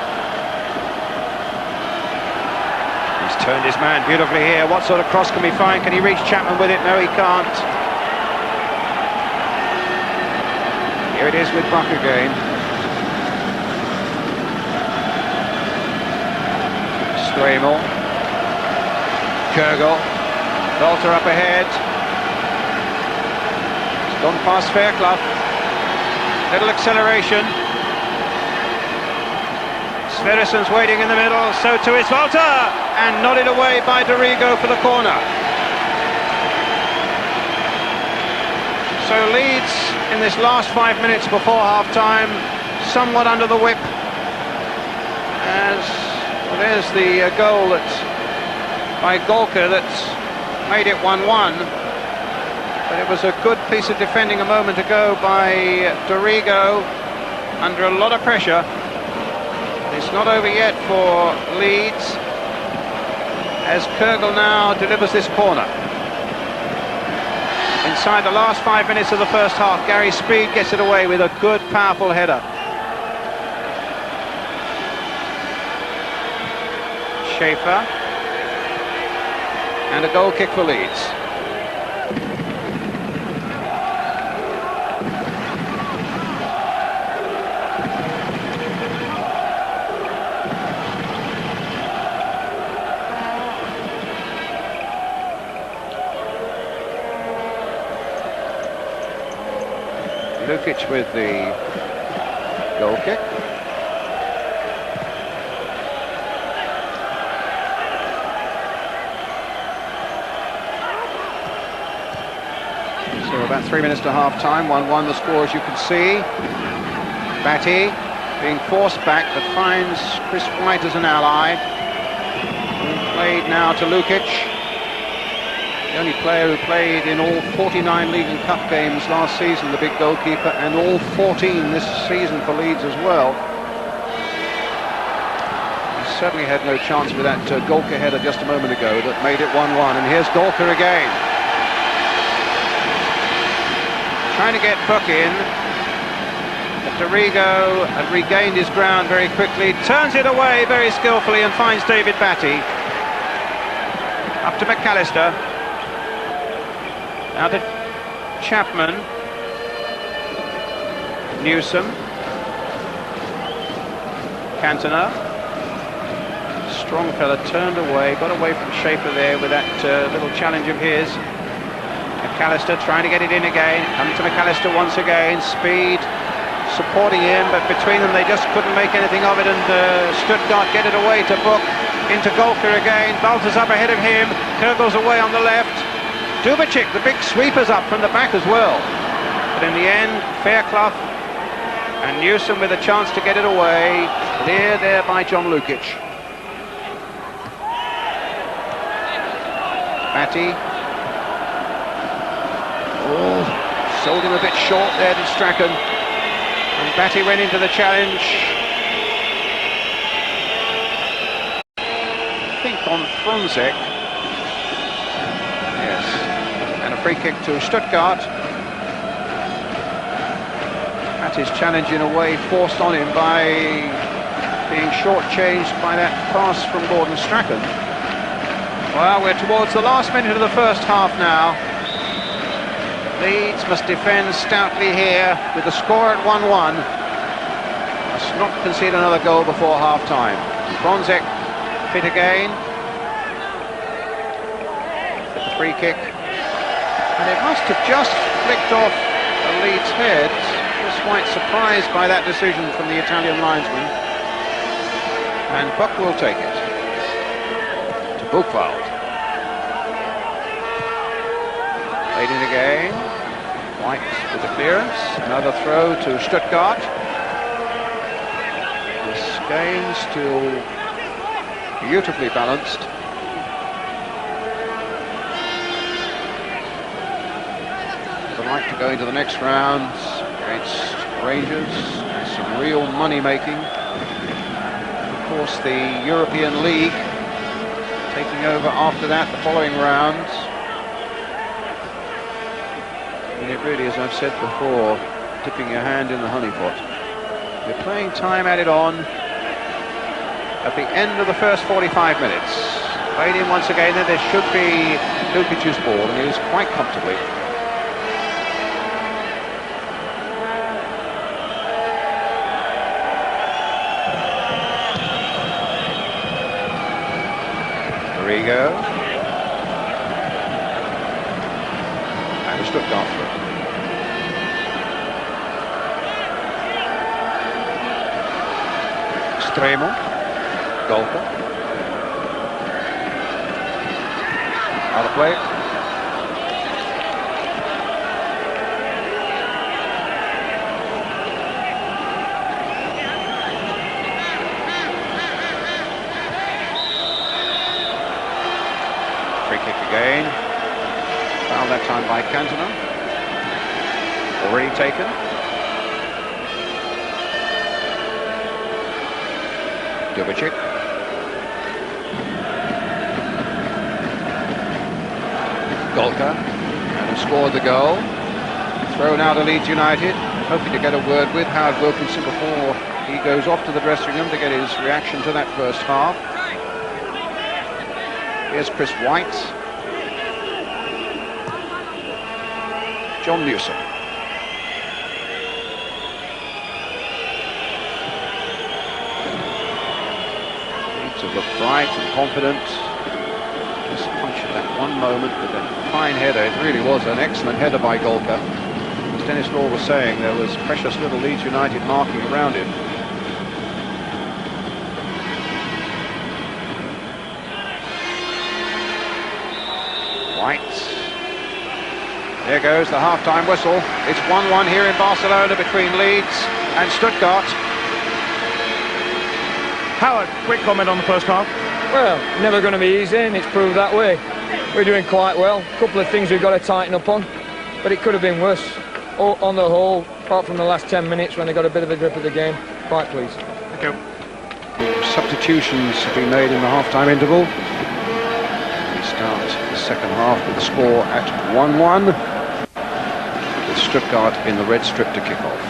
He's turned his man beautifully here. What sort of cross can we find? Can he reach Chapman with it? No, he can't. Here it is with Buck again. Stremel. Kürgel. Walter up ahead. It's gone past Fairclough. Little acceleration. Sverrisson's waiting in the middle, so too is Walter! And nodded away by Dorigo for the corner. So Leeds, in this last 5 minutes before half-time, somewhat under the whip. As well, there's the goal by Golker that made it 1-1. But it was a good piece of defending a moment ago by Dorigo, under a lot of pressure. It's not over yet for Leeds, as Kürgel now delivers this corner. Inside the last 5 minutes of the first half, Gary Speed gets it away with a good, powerful header. Schaefer. And a goal kick for Leeds. Lukic with the goal kick. So about 3 minutes to half-time, 1-1 the score, as you can see. Batty being forced back, but finds Chris White as an ally. Played now to Lukic. The only player who played in all 49 League and Cup games last season, the big goalkeeper, and all 14 this season for Leeds as well. He certainly had no chance with that Golka header just a moment ago that made it 1-1. And here's Golka again. Trying to get Buck in. But Dorigo had regained his ground very quickly, turns it away very skillfully and finds David Batty. Up to McAllister. Now to Chapman. Newsom. Cantona. Strong fella turned away, got away from Schaefer there with that little challenge of his. McAllister trying to get it in again. Come to McAllister once again. Speed supporting him, but between them they just couldn't make anything of it, and Stuttgart get it away to Book. Into Golka again. Balter's up ahead of him. Kurgel's away on the left. Dubicic, the big sweeper's up from the back as well. But in the end, Fairclough and Newsom with a chance to get it away. Clear there by John Lukic. Batty. Oh, sold him a bit short there to Strachan. And Batty went into the challenge. I think on Fronzek. Yes. And a free kick to Stuttgart. Batty's challenge in a way forced on him by being shortchanged by that pass from Gordon Strachan. Well, we're towards the last minute of the first half now. Leeds must defend stoutly here with the score at 1-1. Must not concede another goal before half-time. Fronzek fit again. The free kick. And it must have just flicked off a Leeds head. Just quite surprised by that decision from the Italian linesman. And Buck will take it. To Buchwald. Played in again. White with the clearance. Another throw to Stuttgart. This game still beautifully balanced. Would like to go into the next round against Rangers. Some real money making. Of course, the European League taking over after that, the following rounds. And it really, as I've said before, dipping your hand in the honey pot. You're playing time added on at the end of the first 45 minutes. Played in once again, then there should be Lukic's ball, and he was quite comfortably. Dorigo. And a Stuttgart through. Extremo. Golka. Out of play. Free kick again. Foul that time by Cantona. Already taken. Dubicic. Golka. And who scored the goal. Thrown out of Leeds United, hoping to get a word with Howard Wilkinson before he goes off to the dressing room to get his reaction to that first half. Here's Chris White. John Newsom. Leeds have looked bright and confident. Just punched at that one moment with a fine header. It really was an excellent header by Golka. As Dennis Law was saying, there was precious little Leeds United marking around him. White. There goes the half-time whistle. It's 1-1 here in Barcelona between Leeds and Stuttgart. Howard, quick comment on the first half. Well, never going to be easy, and it's proved that way. We're doing quite well. A couple of things we've got to tighten up on, but it could have been worse. On the whole, apart from the last 10 minutes when they got a bit of a grip of the game, quite pleased. Thank you. Substitutions have been made in the half-time interval. We start the second half with the score at 1-1, with Stuttgart in the red strip to kick off.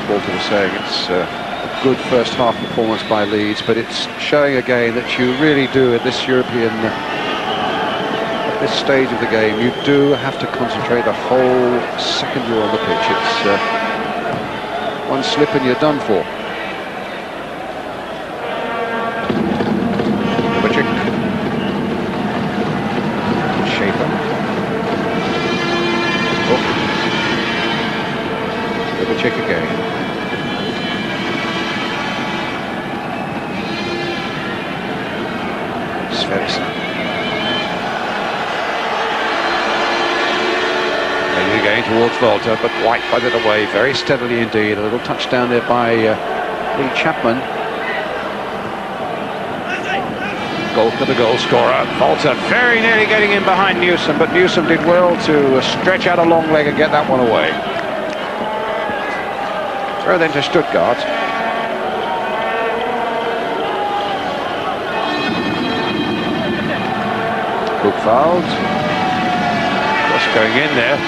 Walter was saying it's a good first half performance by Leeds, but it's showing again that you really do at this European, at this stage of the game, you do have to concentrate the whole second you're on the pitch. It's one slip and you're done for. Kovacic. Schaefer. Hook. Kovacic again. Again towards Volta, but White put it away very steadily indeed. A little touchdown there by Lee Chapman. Golka, the goal scorer. Volta very nearly getting in behind Newsom, but Newsom did well to stretch out a long leg and get that one away. Throw then to Stuttgart. Hookveld. Cross going in there.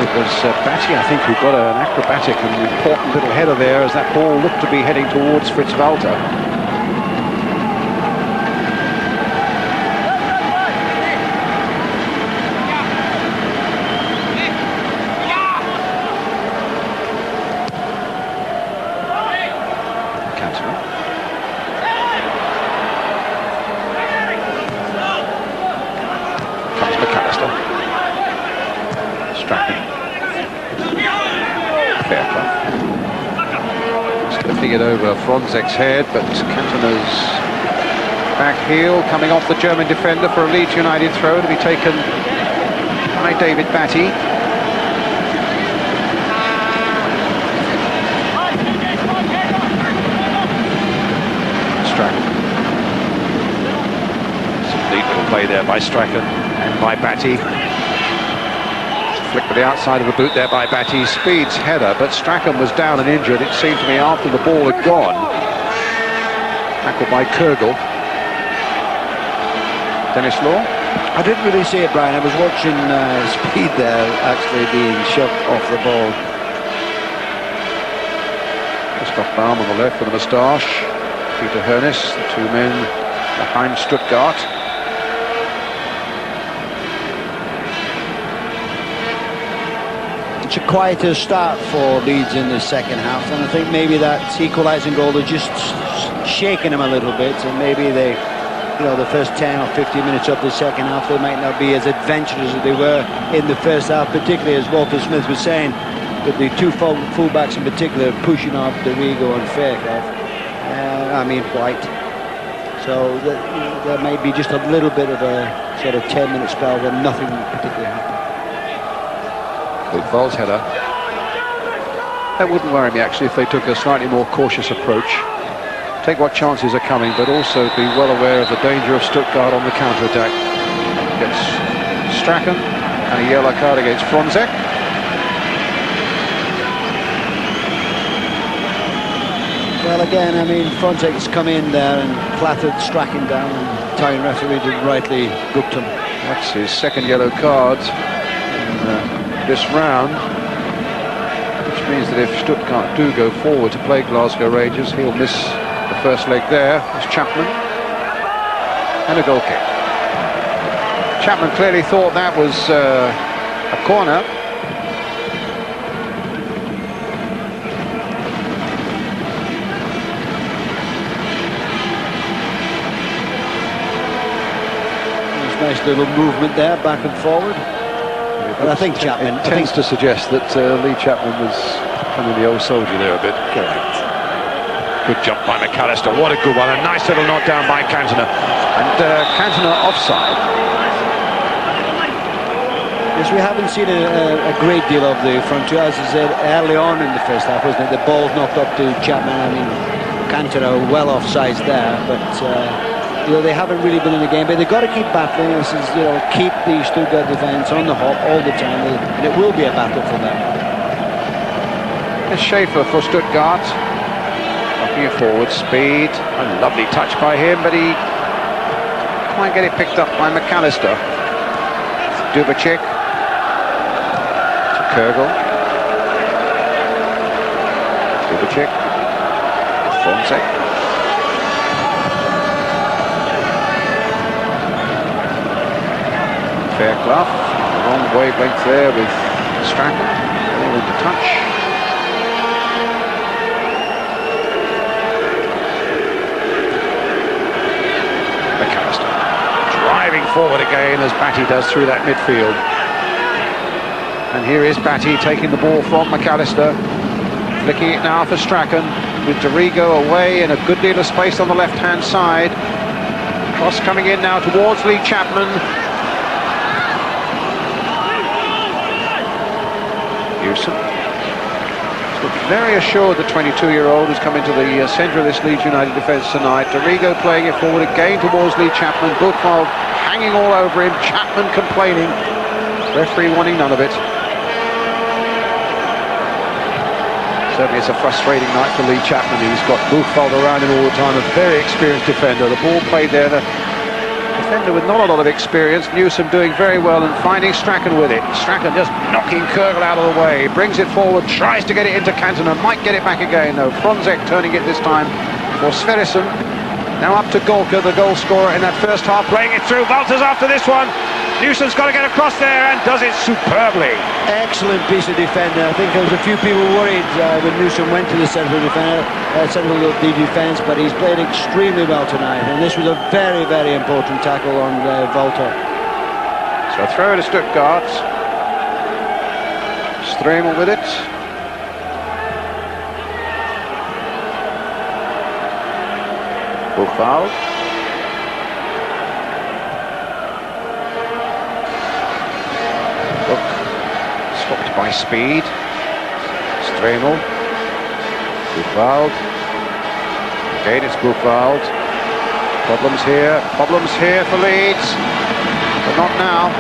It was Batty, I think, who got an acrobatic and important little header there as that ball looked to be heading towards Fritz Walter. It over Fronzek's head, but Cantona's back heel coming off the German defender for a Leeds United throw to be taken by David Batty. Strachan. Some neat little play there by Strachan and by Batty. Flick to the outside of the boot there by Batty. Speed's header, but Strachan was down and injured, it seemed to me, after the ball had gone. Tackled by Kurgel. Dennis Law? I didn't really see it, Brian. I was watching Speed there actually being shoved off the ball. Christoph Baum on the left with a moustache. Peter Hernes, the two men behind Stuttgart. It's a quieter start for Leeds in the second half, and I think maybe that equalising goal has just shaken them a little bit, and maybe they, you know, the first 10 or 15 minutes of the second half, they might not be as adventurous as they were in the first half, particularly as Walter Smith was saying, with the two fullbacks in particular pushing off Dorigo and Fairclough. White. So there may be just a little bit of a sort of 10-minute spell where nothing particularly happened. Hookveld's header. That wouldn't worry me actually if they took a slightly more cautious approach. Take what chances are coming, but also be well aware of the danger of Stuttgart on the counter-attack. Gets Strachan and a yellow card against Fronzek. Well, again, I mean, Frontek's come in there and flattered Strachan down, and Italian referee did rightly booked him. That's his second yellow card in this round, which means that if Stuttgart do go forward to play Glasgow Rangers, he'll miss the first leg there. It's Chapman, and a goal kick. Chapman clearly thought that was a corner. Nice little movement there, back and forward. But I think Chapman tends to suggest that Lee Chapman was kind of the old soldier there a bit. Correct. Good jump by McAllister. What a good one. A nice little knockdown by Cantona. And Cantona offside. Yes, we haven't seen a great deal of the front two. As I said, early on in the first half, wasn't it? The ball knocked up to Chapman. I mean, Cantona well offsides there, but you know, they haven't really been in the game, but they've got to keep battling. This is, you know, keep the Stuttgart defence on the hop all the time, and it will be a battle for them. It's Schaefer for Stuttgart. Looking forward, speed, a lovely touch by him, but he can't get it picked up by McAllister. Dubacik to Kurgel. Dubacik, Frontek. Fairclough, the wrong wavelength there with Strachan, all in the touch. McAllister driving forward again as Batty does through that midfield. And here is Batty taking the ball from McAllister, flicking it now for Strachan, with Dorigo away and a good deal of space on the left-hand side. Cross coming in now towards Lee Chapman. Newsom. Very assured, the 22-year-old who's come into the centre of this Leeds United defence tonight. Dorigo playing it forward again towards Lee Chapman. Buchwald hanging all over him. Chapman complaining. Referee wanting none of it. Certainly it's a frustrating night for Lee Chapman. He's got Buchwald around him all the time. A very experienced defender. The ball played there. The defender with not a lot of experience. Newsom doing very well and finding Strachan with it. Strachan just knocking Kurgel out of the way. Brings it forward, tries to get it into Cantona. Might get it back again though. Frontek turning it this time for Sverrisson. Now up to Golka, the goal scorer in that first half. Playing it through. Walters after this one. Newsom's got to get across there and does it superbly. Excellent piece of defender. I think there was a few people worried when Newsom went to the central defence, but he's played extremely well tonight, and this was a very, very important tackle on Walter. So a throw to Stuttgart. Stremel with it. Buchwald. Stopped by speed. Stremel. Buchwald. Again it's Buchwald. Problems here for Leeds, but not now.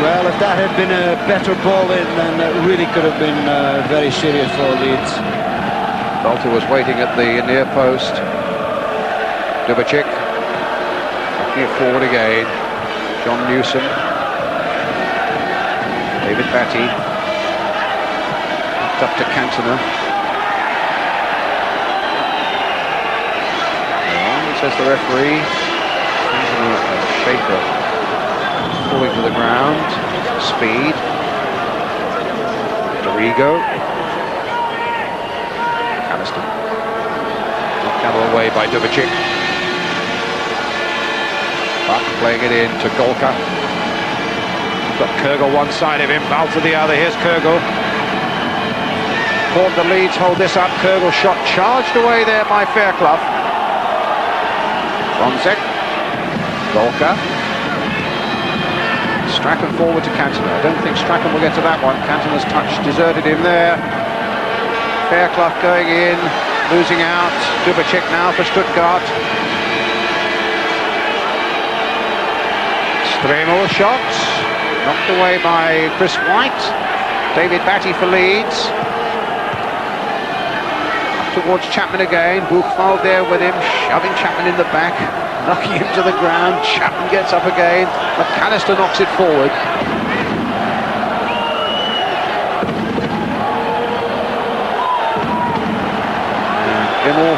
Well, if that had been a better ball in, then it really could have been very serious for Leeds. Walter was waiting at the near post. Dubacik looking it forward again. John Newsom. David Batty. Up to Cantona. Says the referee. Schaefer falling to the ground. Speed. Dorigo. McAllister. Knocked out of the way by Dubacik. Buck playing it in to Golka. Got Kurgel one side of him, Walter the other. Here's Kurgel. Caught the Leeds hold this up. Kurgel shot charged away there by Fairclough. Frontek. Golka. Strachan forward to Cantona. I don't think Strachan will get to that one. Cantona's touch deserted him there. Fairclough going in, losing out. Dubacik now for Stuttgart. Stremel shot. Knocked away by Chris White. David Batty for Leeds. towards Chapman again. Buchwald there with him, shoving Chapman in the back, knocking him to the ground. Chapman gets up again. McAllister knocks it forward. Immel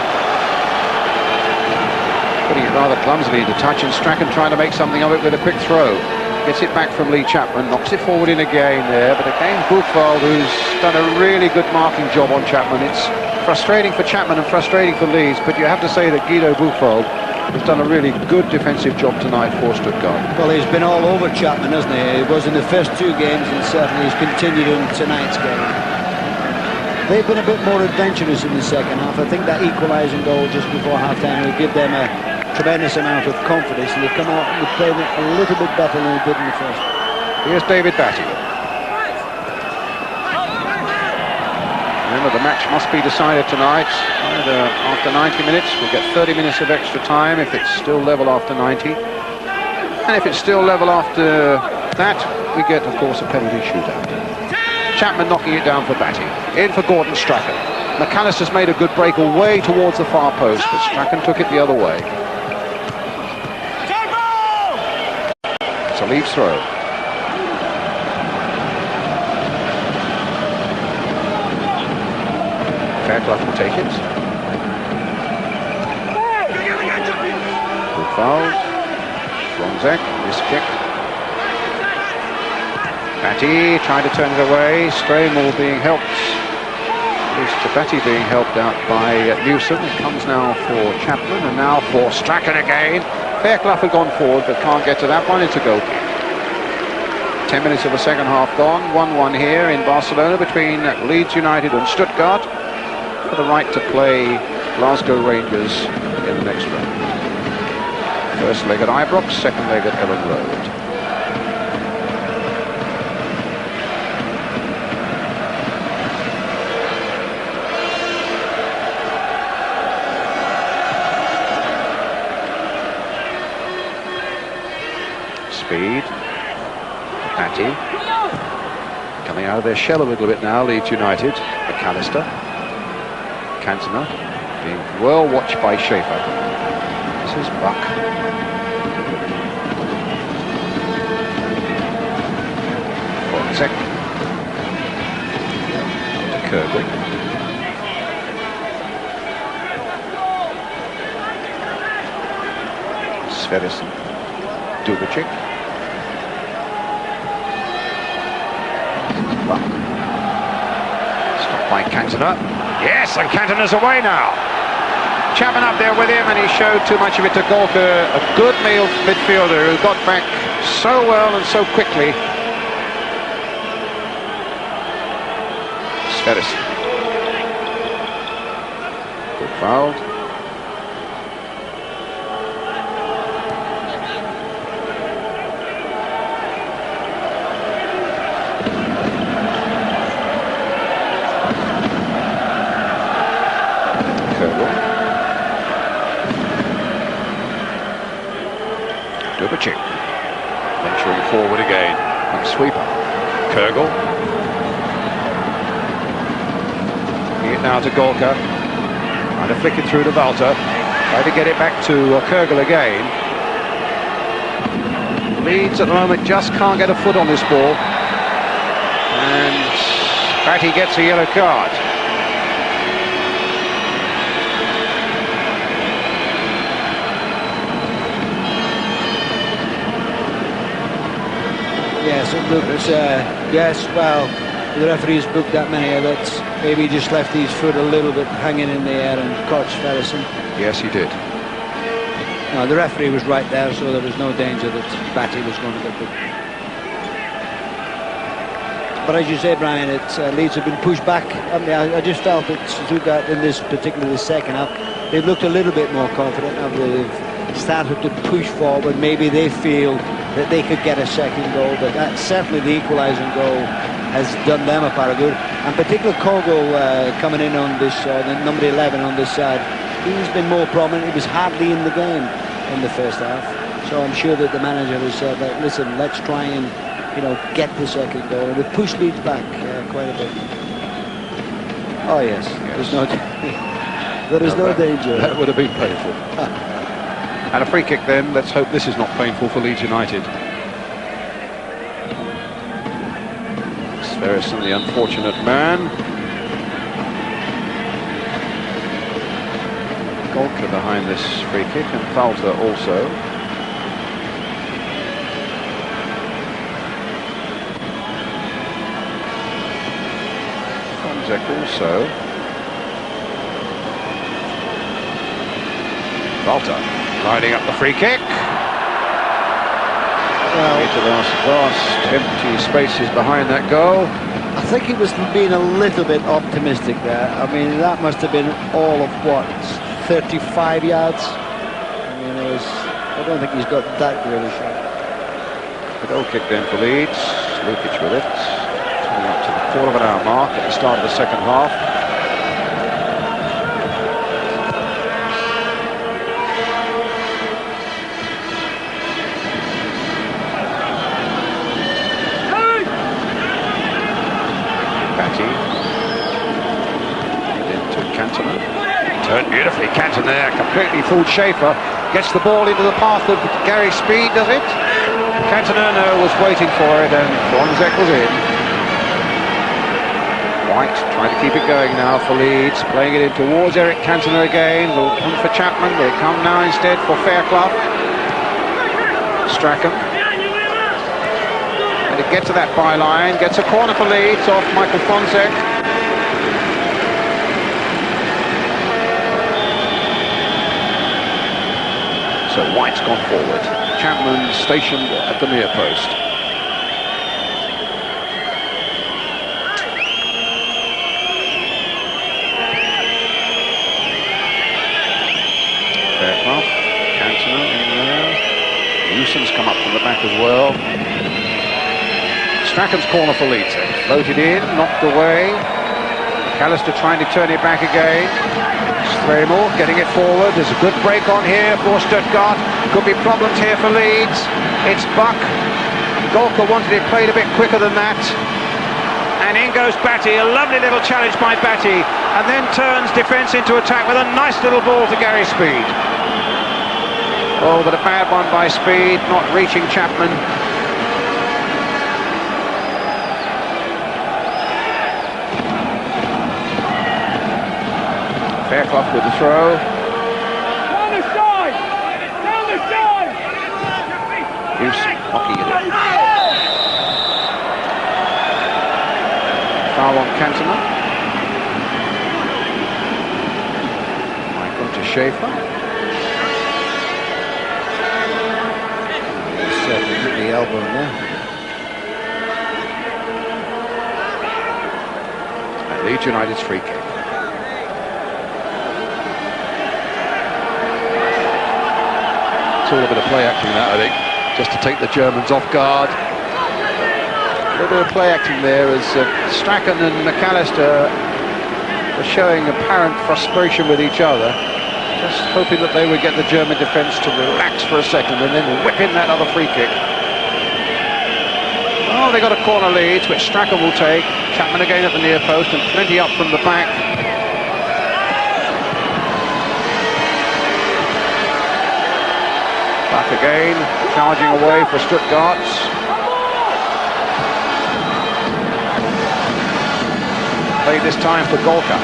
putting it rather clumsily into touch, and Strachan trying to make something of it with a quick throw. Gets it back from Lee Chapman, knocks it forward in again there, but again Buchwald, who's done a really good marking job on Chapman. It's frustrating for Chapman and frustrating for Leeds, but you have to say that Guido Buchwald has done a really good defensive job tonight for Stuttgart. Well, he's been all over Chapman, hasn't he? He was in the first two games, and certainly he's continued in tonight's game. They've been a bit more adventurous in the second half. I think that equalising goal just before half-time will give them a tremendous amount of confidence, and they've come out and they've played it a little bit better than they did in the first. Here's David Batty. Remember, the match must be decided tonight. Either after 90 minutes, we'll get 30 minutes of extra time if it's still level after 90. And if it's still level after that, we get, of course, a penalty shootout. Chapman knocking it down for Batty. In for Gordon Strachan. McAllister's made a good break away towards the far post, but Strachan took it the other way. It's a Leeds throw. Fairclough will take it. Good foul. Ronzek, this kick. Batty trying to turn it away. Straymore being helped. To Batty being helped out by Newsom. It comes now for Chapman and now for Strachan again. Fairclough had gone forward but can't get to that one. It's a goal kick. 10 minutes of the second half gone. 1-1 here in Barcelona between Leeds United and Stuttgart for the right to play Glasgow Rangers in the next round. First leg at Ibrox, second leg at Ellen Road. Speed. Patty. Coming out of their shell a little bit now, Leeds United. McAllister. Cantona being well watched by Schaefer. This is Buck. Fonzek. To Kirby. Sverrisson. Dubicic. Stopped by Cantona. Yes, and Cantona's away now. Chapman up there with him, and he showed too much of it to Gorka, a good midfielder who got back so well and so quickly. Sverrisson. Good foul. Dubicic. Venturing forward again. And sweeper. Kurgel. Giving it now to Gorka. Trying to flick it through to Walter. Trying to get it back to Kurgel again. Leeds at the moment just can't get a foot on this ball. And Batty gets a yellow card. Yes, it looks, yes, well, the referee's booked that many of that. Maybe he just left his foot a little bit hanging in the air and caught Sverrisson. Yes, he did. No, the referee was right there, so there was no danger that Batty was going to get booked. But as you say, Brian, Leeds have been pushed back. I just felt that Stuttgart in this, particularly the second half, they've looked a little bit more confident. They've started to push forward. Maybe they feel that they could get a second goal, but certainly the equalising goal has done them a part of good. And particularly Kogel coming in on this, the number 11 on this side, he's been more prominent. He was hardly in the game in the first half, so I'm sure that the manager has said that, listen, let's try and get the second goal. And they pushed Leeds back quite a bit. Oh yes, there's no There is no danger. That would have been painful. And a free kick then. Let's hope this is not painful for Leeds United. Sverrisson, the unfortunate man. Golka behind this free kick, and Thalter also. Fonzek also. Thalter lining up the free kick. Well, into the vast empty spaces behind that goal. I think he was being a little bit optimistic there. I mean, that must have been all of what, 35 yards? I mean, I don't think he's got that great a shot. The goal kick then for Leeds. Lukic with it. Coming up to the quarter of an hour mark at the start of the second half. Turned beautifully, Canton there, completely fooled Schaefer. Gets the ball into the path of Gary Speed, does it? Cantona was waiting for it, and Fonzek was in. White trying to keep it going now for Leeds, playing it in towards Eric Cantona again. They'll come for Chapman, they come now instead for Fairclough. Strachan. And to get to that byline, gets a corner for Leeds off Michael Fonzek. So White's gone forward. Chapman stationed at the near post. Fairclough, Cantona in there. Newsom's come up from the back as well. Strachan's corner for Leeds. Floated in, knocked away. McAllister trying to turn it back again. Stremel getting it forward. There's a good break on here for Stuttgart. Could be problems here for Leeds. It's Buck. Golka wanted it played a bit quicker than that. And in goes Batty. A lovely little challenge by Batty. And then turns defence into attack with a nice little ball to Gary Speed. Oh, but a bad one by Speed, not reaching Chapman. Fairclough with the throw. Down the side! Down the side! Hughes knocking it in. Foul on Cantona. Michael to Schaefer. Certainly hit the elbow in there. And Leeds United's free kick. All a bit of play acting that, I think, just to take the Germans off guard. A little bit of play acting there as Strachan and McAllister were showing apparent frustration with each other, just hoping that they would get the German defence to relax for a second and then whip in that other free kick. Oh, they got a corner Leeds, which Strachan will take. Chapman again at the near post and plenty up from the back. Back again, charging away for Stuttgart. Played this time for Golka.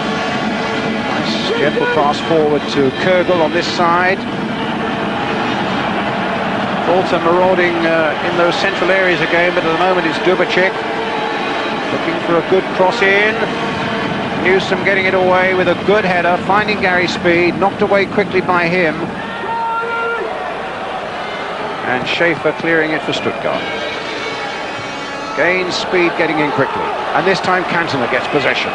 Nice gentle pass forward to Kürgel on this side. Also marauding in those central areas again, but at the moment it's Dubacek. Looking for a good cross in. Newsom getting it away with a good header, finding Gary Speed, knocked away quickly by him. And Schaefer clearing it for Stuttgart. Gains Speed getting in quickly. And this time Cantona gets possession.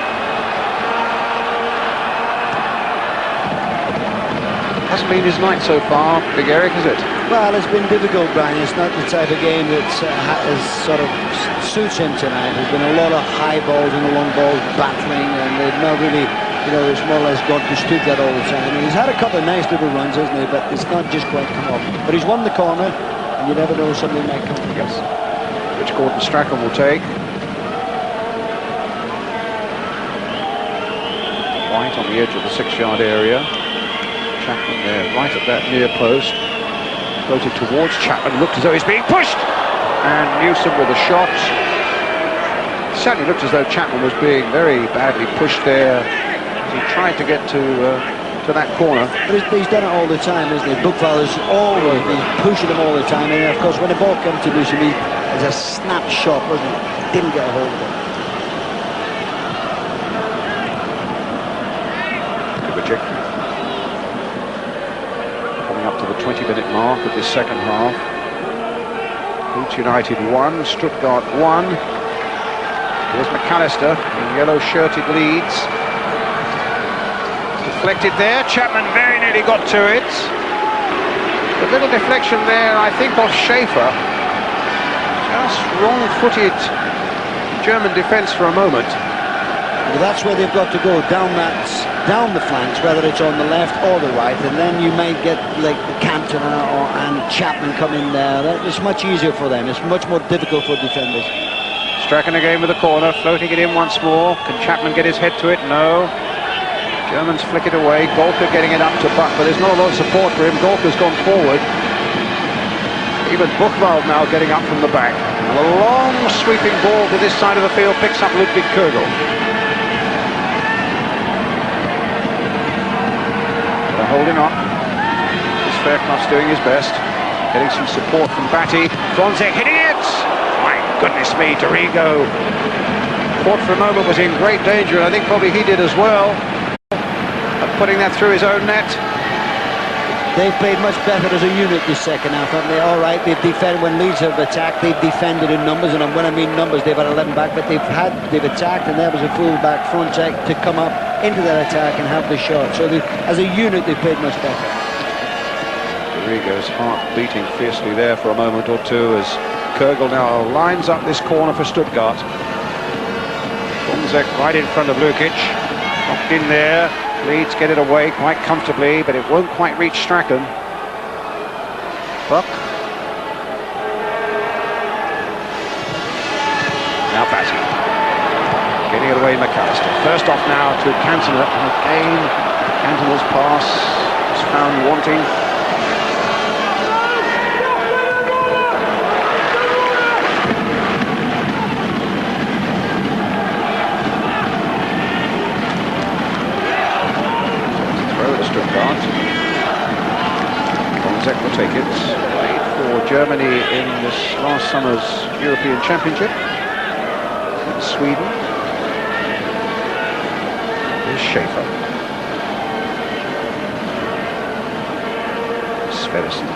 Hasn't been his night so far, Big Eric, has it? Well, it's been difficult, Brian. It's not the type of game that sort of suits him tonight. There's been a lot of high balls and long balls battling, and they've not really, you know, it's more or less gone to Stuttgart all the time. He's had a couple of nice little runs, hasn't he? But it's not just quite come up. But he's won the corner, and you never know, something might come from this. Which Gordon Strachan will take. White on the edge of the 6-yard area. Chapman there, right at that near post. Floated towards Chapman, looked as though he's being pushed. And Newsom with a shot. Certainly looked as though Chapman was being very badly pushed there as he tried to get to that corner. But he's done it all the time, isn't he? Bookfellow's always pushing him all the time, and of course when the ball comes to Newsom, it's a snap shot, wasn't it? Didn't get a hold of it. Kovacic. Coming up to the 20-minute mark of this second half. Leeds United 1, Stuttgart 1. Here's McAllister in yellow-shirted Leeds. Deflected there. Chapman very nearly got to it. A little deflection there, I think, off Schaefer. Just wrong-footed German defence for a moment. Well, that's where they've got to go, down the flanks, whether it's on the left or the right, and then you might get like Cantona and Chapman come in there. It's much easier for them. It's much more difficult for defenders. Strachan again with the corner, floating it in once more. Can Chapman get his head to it? No. Germans flick it away. Golka getting it up to Buck, but there's not a lot of support for him. Golka's gone forward. Even Buchwald now getting up from the back. And a long sweeping ball to this side of the field picks up Ludwig Kögel. They're holding up. Fairclough's doing his best. Getting some support from Batty. Fronzek hitting it! My goodness me, Dorigo. Thought for a moment was in great danger, and I think probably he did as well. Putting that through his own net. They've played much better as a unit this second half, haven't they? All right, they've defended when Leeds have attacked. They've defended in numbers, and when I mean numbers, they've had 11 back, but they've attacked, and there was a full back Fronzek to come up into that attack and have the shot. So as a unit, they've played much better. Dorigo's heart beating fiercely there for a moment or two as Kögel now lines up this corner for Stuttgart. Fronzek right in front of Lukic. Knocked in there. Leeds get it away quite comfortably, but it won't quite reach Strachan. Buck. Now Batty. Getting it away, McAllister. First off now to Cantona. And again, Cantona's pass was found wanting. Fronzek will take it. Played for Germany in this last summer's European Championship. In Sweden. Here's Schaefer. Sverrisson.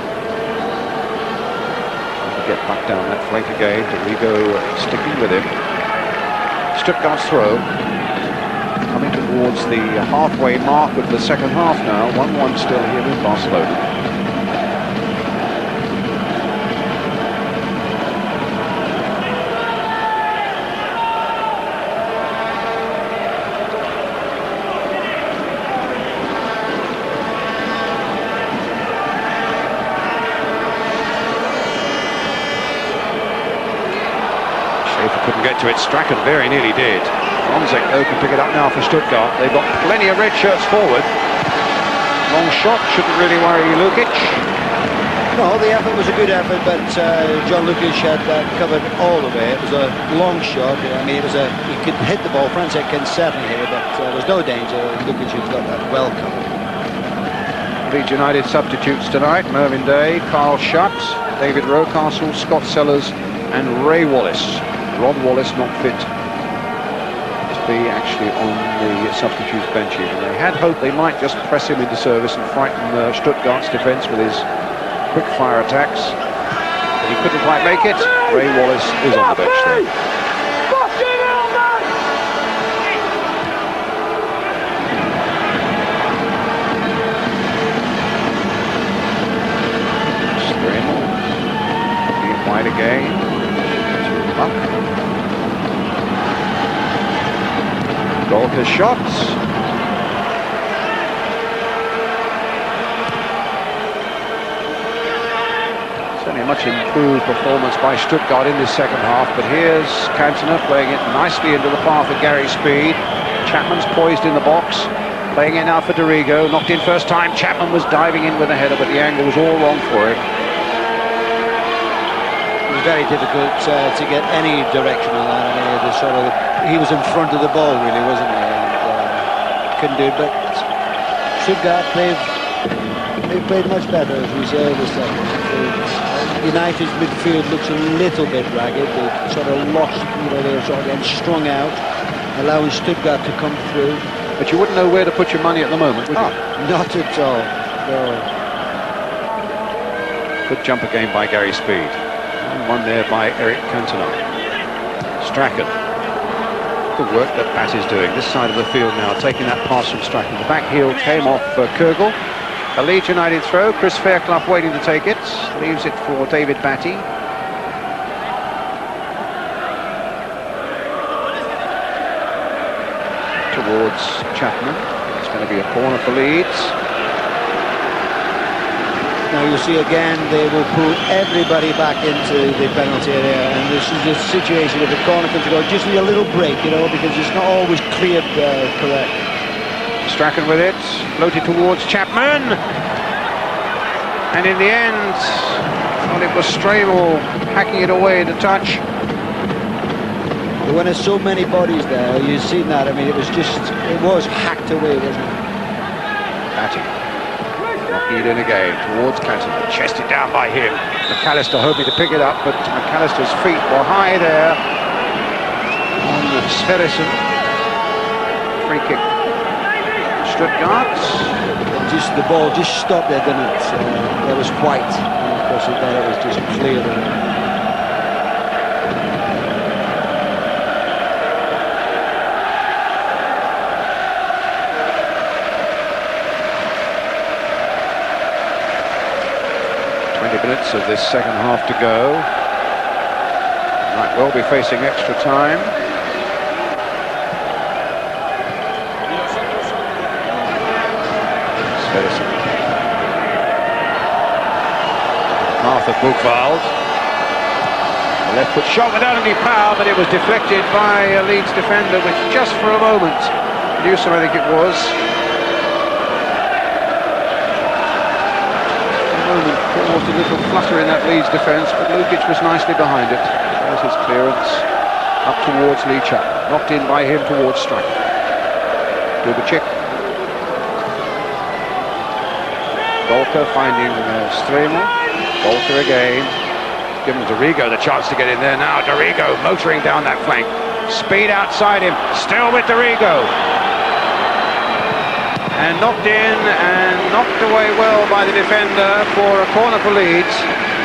Get back down that flank again. Dorigo sticking with him. Stuttgart's throw. Coming towards the halfway mark of the second half now. 1-1 still here in Barcelona. Schaefer couldn't get to it. Strachan very nearly did. Fronzek though can pick it up now for Stuttgart. They've got plenty of red shirts forward. Long shot, shouldn't really worry Lukic. No, the effort was a good effort, but John Lukic had that covered all the way. It was a long shot. I mean, he could hit the ball. Fronzek can certainly hit it, but there was no danger. Lukic has got that well covered. Leeds United substitutes tonight. Mervyn Day, Carl Shutt, David Rocastle, Scott Sellers and Ray Wallace. Rod Wallace not fit be actually on the substitutes bench here. And they had hoped they might just press him into service and frighten Stuttgart's defence with his quick-fire attacks. But he couldn't quite make it. Ray Wallace is on the bench there. Strin. Being wide again. Buck. Golka's shots. Certainly a much improved performance by Stuttgart in this second half, but here's Cantona playing it nicely into the path of Gary Speed. Chapman's poised in the box. Playing it now for Dorigo, knocked in first time. Chapman was diving in with a header, but the angle was all wrong for him. It was very difficult to get any direction on that. I mean, it was he was in front of the ball, really, wasn't he? And couldn't do it. But Stuttgart they played much better, as we say, the second. United's midfield looks a little bit ragged. They sort of lost, they were sort of getting strung out, allowing Stuttgart to come through. But you wouldn't know where to put your money at the moment, would you? Not at all. No. Good jump again by Gary Speed. And one there by Eric Cantona. Strachan. Good work that Bat is doing. This side of the field now, taking that pass from Strachan. The back heel came off Kurgel. A Leeds United throw. Chris Fairclough waiting to take it. Leaves it for David Batty. Towards Chapman. It's going to be a corner for Leeds. Now you see again, they will pull everybody back into the penalty area, and this is the situation if the corner comes to go, just need a little break, because it's not always cleared correct. Strachan with it, floated towards Chapman, and in the end, well, it was Strabel hacking it away to touch. When there's so many bodies there, you've seen that. I mean, it was hacked away, wasn't it? Batty. Knocked in again towards Cantona, chested down by him. McAllister hoping to pick it up, but McAllister's feet were high there on the Sverrisson. Free kick. Stuttgart. The ball just stopped there, didn't it? There was White, and of course then it was just clear. 20 minutes of this second half to go. Might well be facing extra time. Sverrisson. Arthur Buchwald. A left foot shot without any power, but it was deflected by a Leeds defender, which just for a moment, Newsom I think it was, caused a little flutter in that Leeds defence, but Lukic was nicely behind it. There's his clearance up towards Lee Chapman, knocked in by him towards Strachan. Dubicic. Golka finding Stremel. Golka again. Giving Dorigo the chance to get in there now. Dorigo motoring down that flank. Speed outside him. Still with Dorigo. And knocked in and knocked away well by the defender for a corner for Leeds.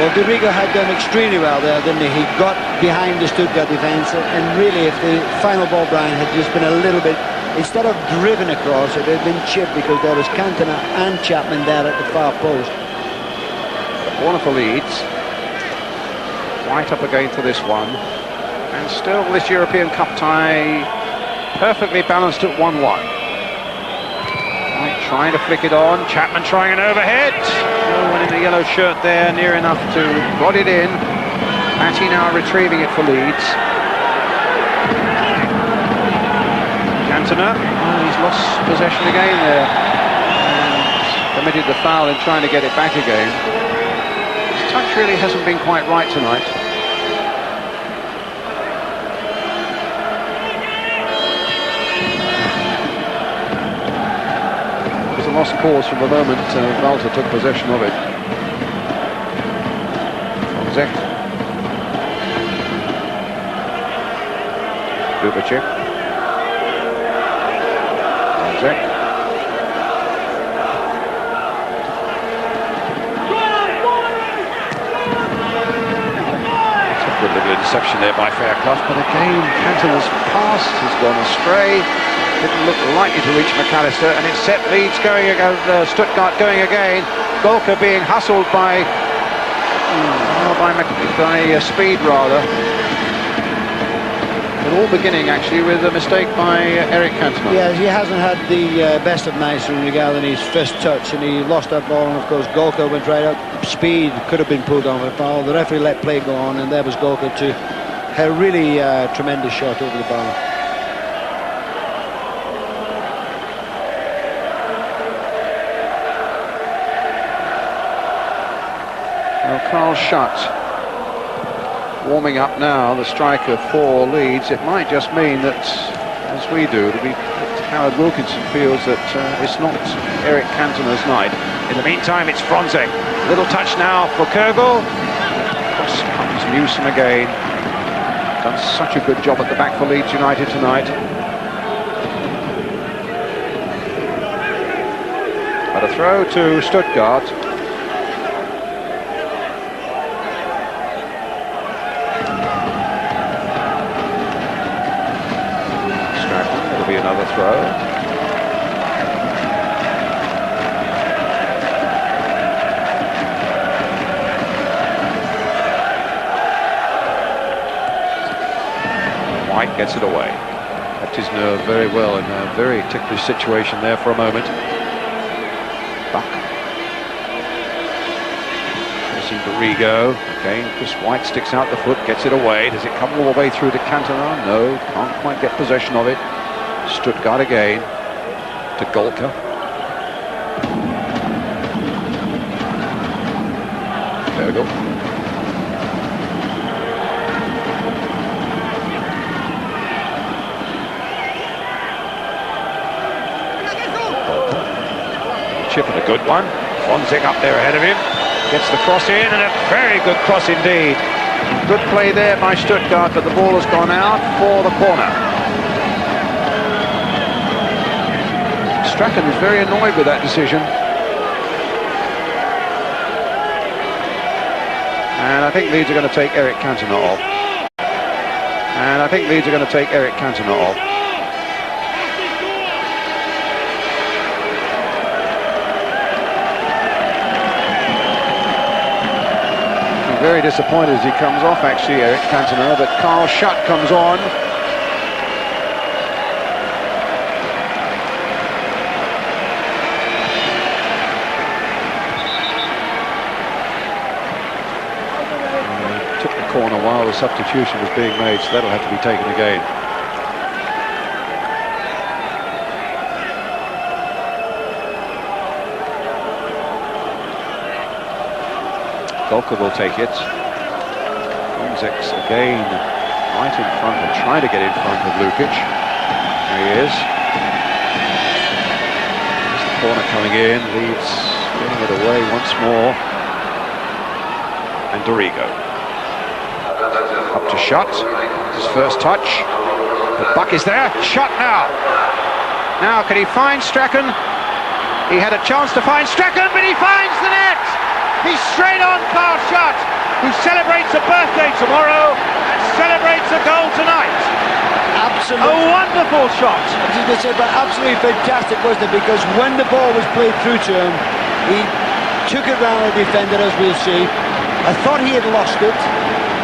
Well, Dorigo had done extremely well there, didn't he? He got behind the Stuttgart defence, and really if the final ball, Brian, had just been a little bit, instead of driven across, it had been chipped because there was Cantona and Chapman there at the far post. Corner for Leeds. White up again for this one. And still this European Cup tie perfectly balanced at 1-1. Trying to flick it on, Chapman trying an overhead. No one in the yellow shirt there near enough to rod it in. Batty now retrieving it for Leeds. Cantona, he's lost possession again there and committed the foul in trying to get it back again. His touch really hasn't been quite right tonight. Lost cause from the moment Walter took possession of it. Zek. Dubicic. Zek. Good little interception there by Fairclough, but again Cantona's pass has gone astray. Didn't look likely to reach McAllister, and it set Leeds going again, Stuttgart going again. Golka being hustled by Speed rather. But all beginning actually with a mistake by Eric Cantona. Yeah, he hasn't had the best of nights in regarding his first touch, and he lost that ball, and of course Golka went right up. Speed could have been pulled on with a foul. The referee let play go on, and there was Golka to a really tremendous shot over the bar. Carl Schutt warming up now, the striker for Leeds. It might just mean that, as we do, that Howard Wilkinson feels that it's not Eric Cantona's night. In the meantime, it's Fronzek. Little touch now for Kogel. Cross comes Newsom again. Done such a good job at the back for Leeds United tonight. But a throw to Stuttgart. It'll be another throw. White gets it away. Kept his nerve very well in a very ticklish situation there for a moment. Buck. Facing Barrigo. Again, Chris White sticks out the foot, gets it away. Does it come all the way through to Cantona? No, can't quite get possession of it. Stuttgart again to Golka. Kogel. Chip and a good one. Fronzek up there ahead of him. Gets the cross in, and a very good cross indeed. Good play there by Stuttgart, but the ball has gone out for the corner. Strachan was very annoyed with that decision. And I think Leeds are going to take Eric Cantona off. Very disappointed as he comes off, actually, Eric Cantona, but Carl Schutt comes on. Took the corner while the substitution was being made, so that'll have to be taken again. Golka will take it. Fronzek's again right in front, and trying to get in front of Lukic. There he is. There's the corner coming in. Leeds getting it away once more. And Dorigo. Up to Schutt. His first touch. The Buck is there. Schutt now. Now can he find Strachan? He had a chance to find Strachan, but he finds the net! He's straight on Carl Schutt, who celebrates a birthday tomorrow and celebrates a goal tonight. Absolutely. A wonderful shot. I was just going to say, but absolutely fantastic, wasn't it? Because when the ball was played through to him, he took it round the defender, as we'll see. I thought he had lost it.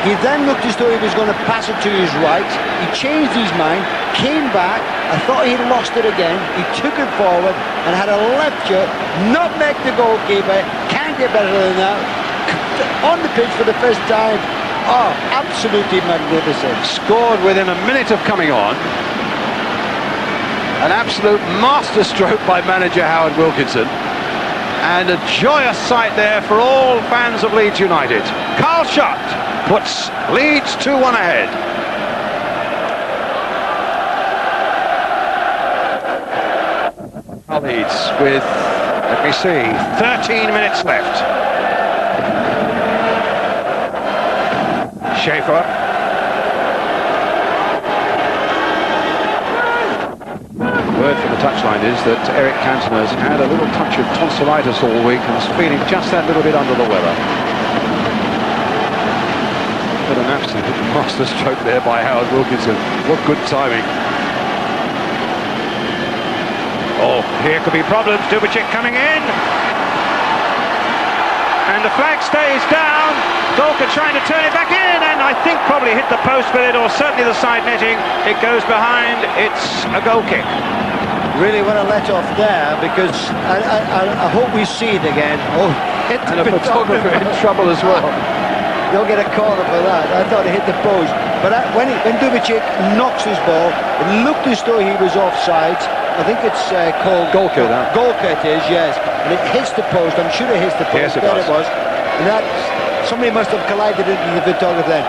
He then looked as though he was going to pass it to his right. He changed his mind, came back. I thought he had lost it again. He took it forward and had a left foot, nutmegged the goalkeeper. Can't get better than that. On the pitch for the first time. Oh, absolutely magnificent. Scored within a minute of coming on. An absolute masterstroke by manager Howard Wilkinson. And a joyous sight there for all fans of Leeds United. Carl Schutt puts Leeds 2-1 ahead. Leeds with, let me see, 13 minutes left. Schaefer. Word from the touchline is that Eric Cantona has had a little touch of tonsillitis all week and is feeling just that little bit under the weather. But an absolute masterstroke there by Howard Wilkinson. What good timing. Oh, here could be problems. Dubicic coming in. And the flag stays down. Golka trying to turn it back in, and I think probably hit the post with it, or certainly the side netting. It goes behind. It's a goal kick. Really want to let off there, because I hope we see it again. Oh, hit And a photographer in trouble as well. You'll get a corner for that. I thought it hit the post. But when Dubicic knocks his ball, it looked as though he was offside. I think it's called Golka. Golka it is, yes. And it hits the post. I'm sure it hits the post. Yes, it there does. it was. And that somebody must have collided into the photographer then.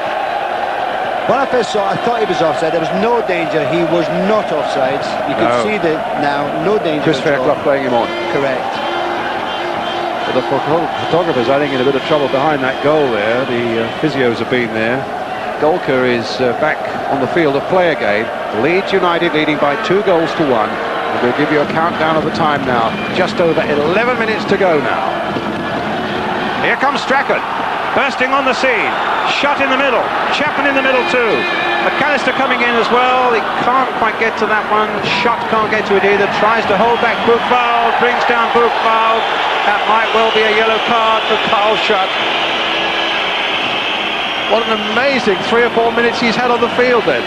When I first saw it, I thought he was offside. There was no danger. He was not offside. You can see that now, no danger. Chris Fairclough playing him on. Correct. But the photographer's, I think, in a bit of trouble behind that goal there. The physios have been there. Golka is back on the field of play again. Leeds United leading by 2 goals to 1. And we'll give you a countdown of the time now. Just over 11 minutes to go now. Here comes Strachan, bursting on the scene. Shot in the middle. Chapman in the middle too. McAllister coming in as well. He can't quite get to that one. Shot can't get to it either. Tries to hold back Buchwald. Brings down Buchwald. That might well be a yellow card for Carl Schutt. What an amazing 3 or 4 minutes he's had on the field then.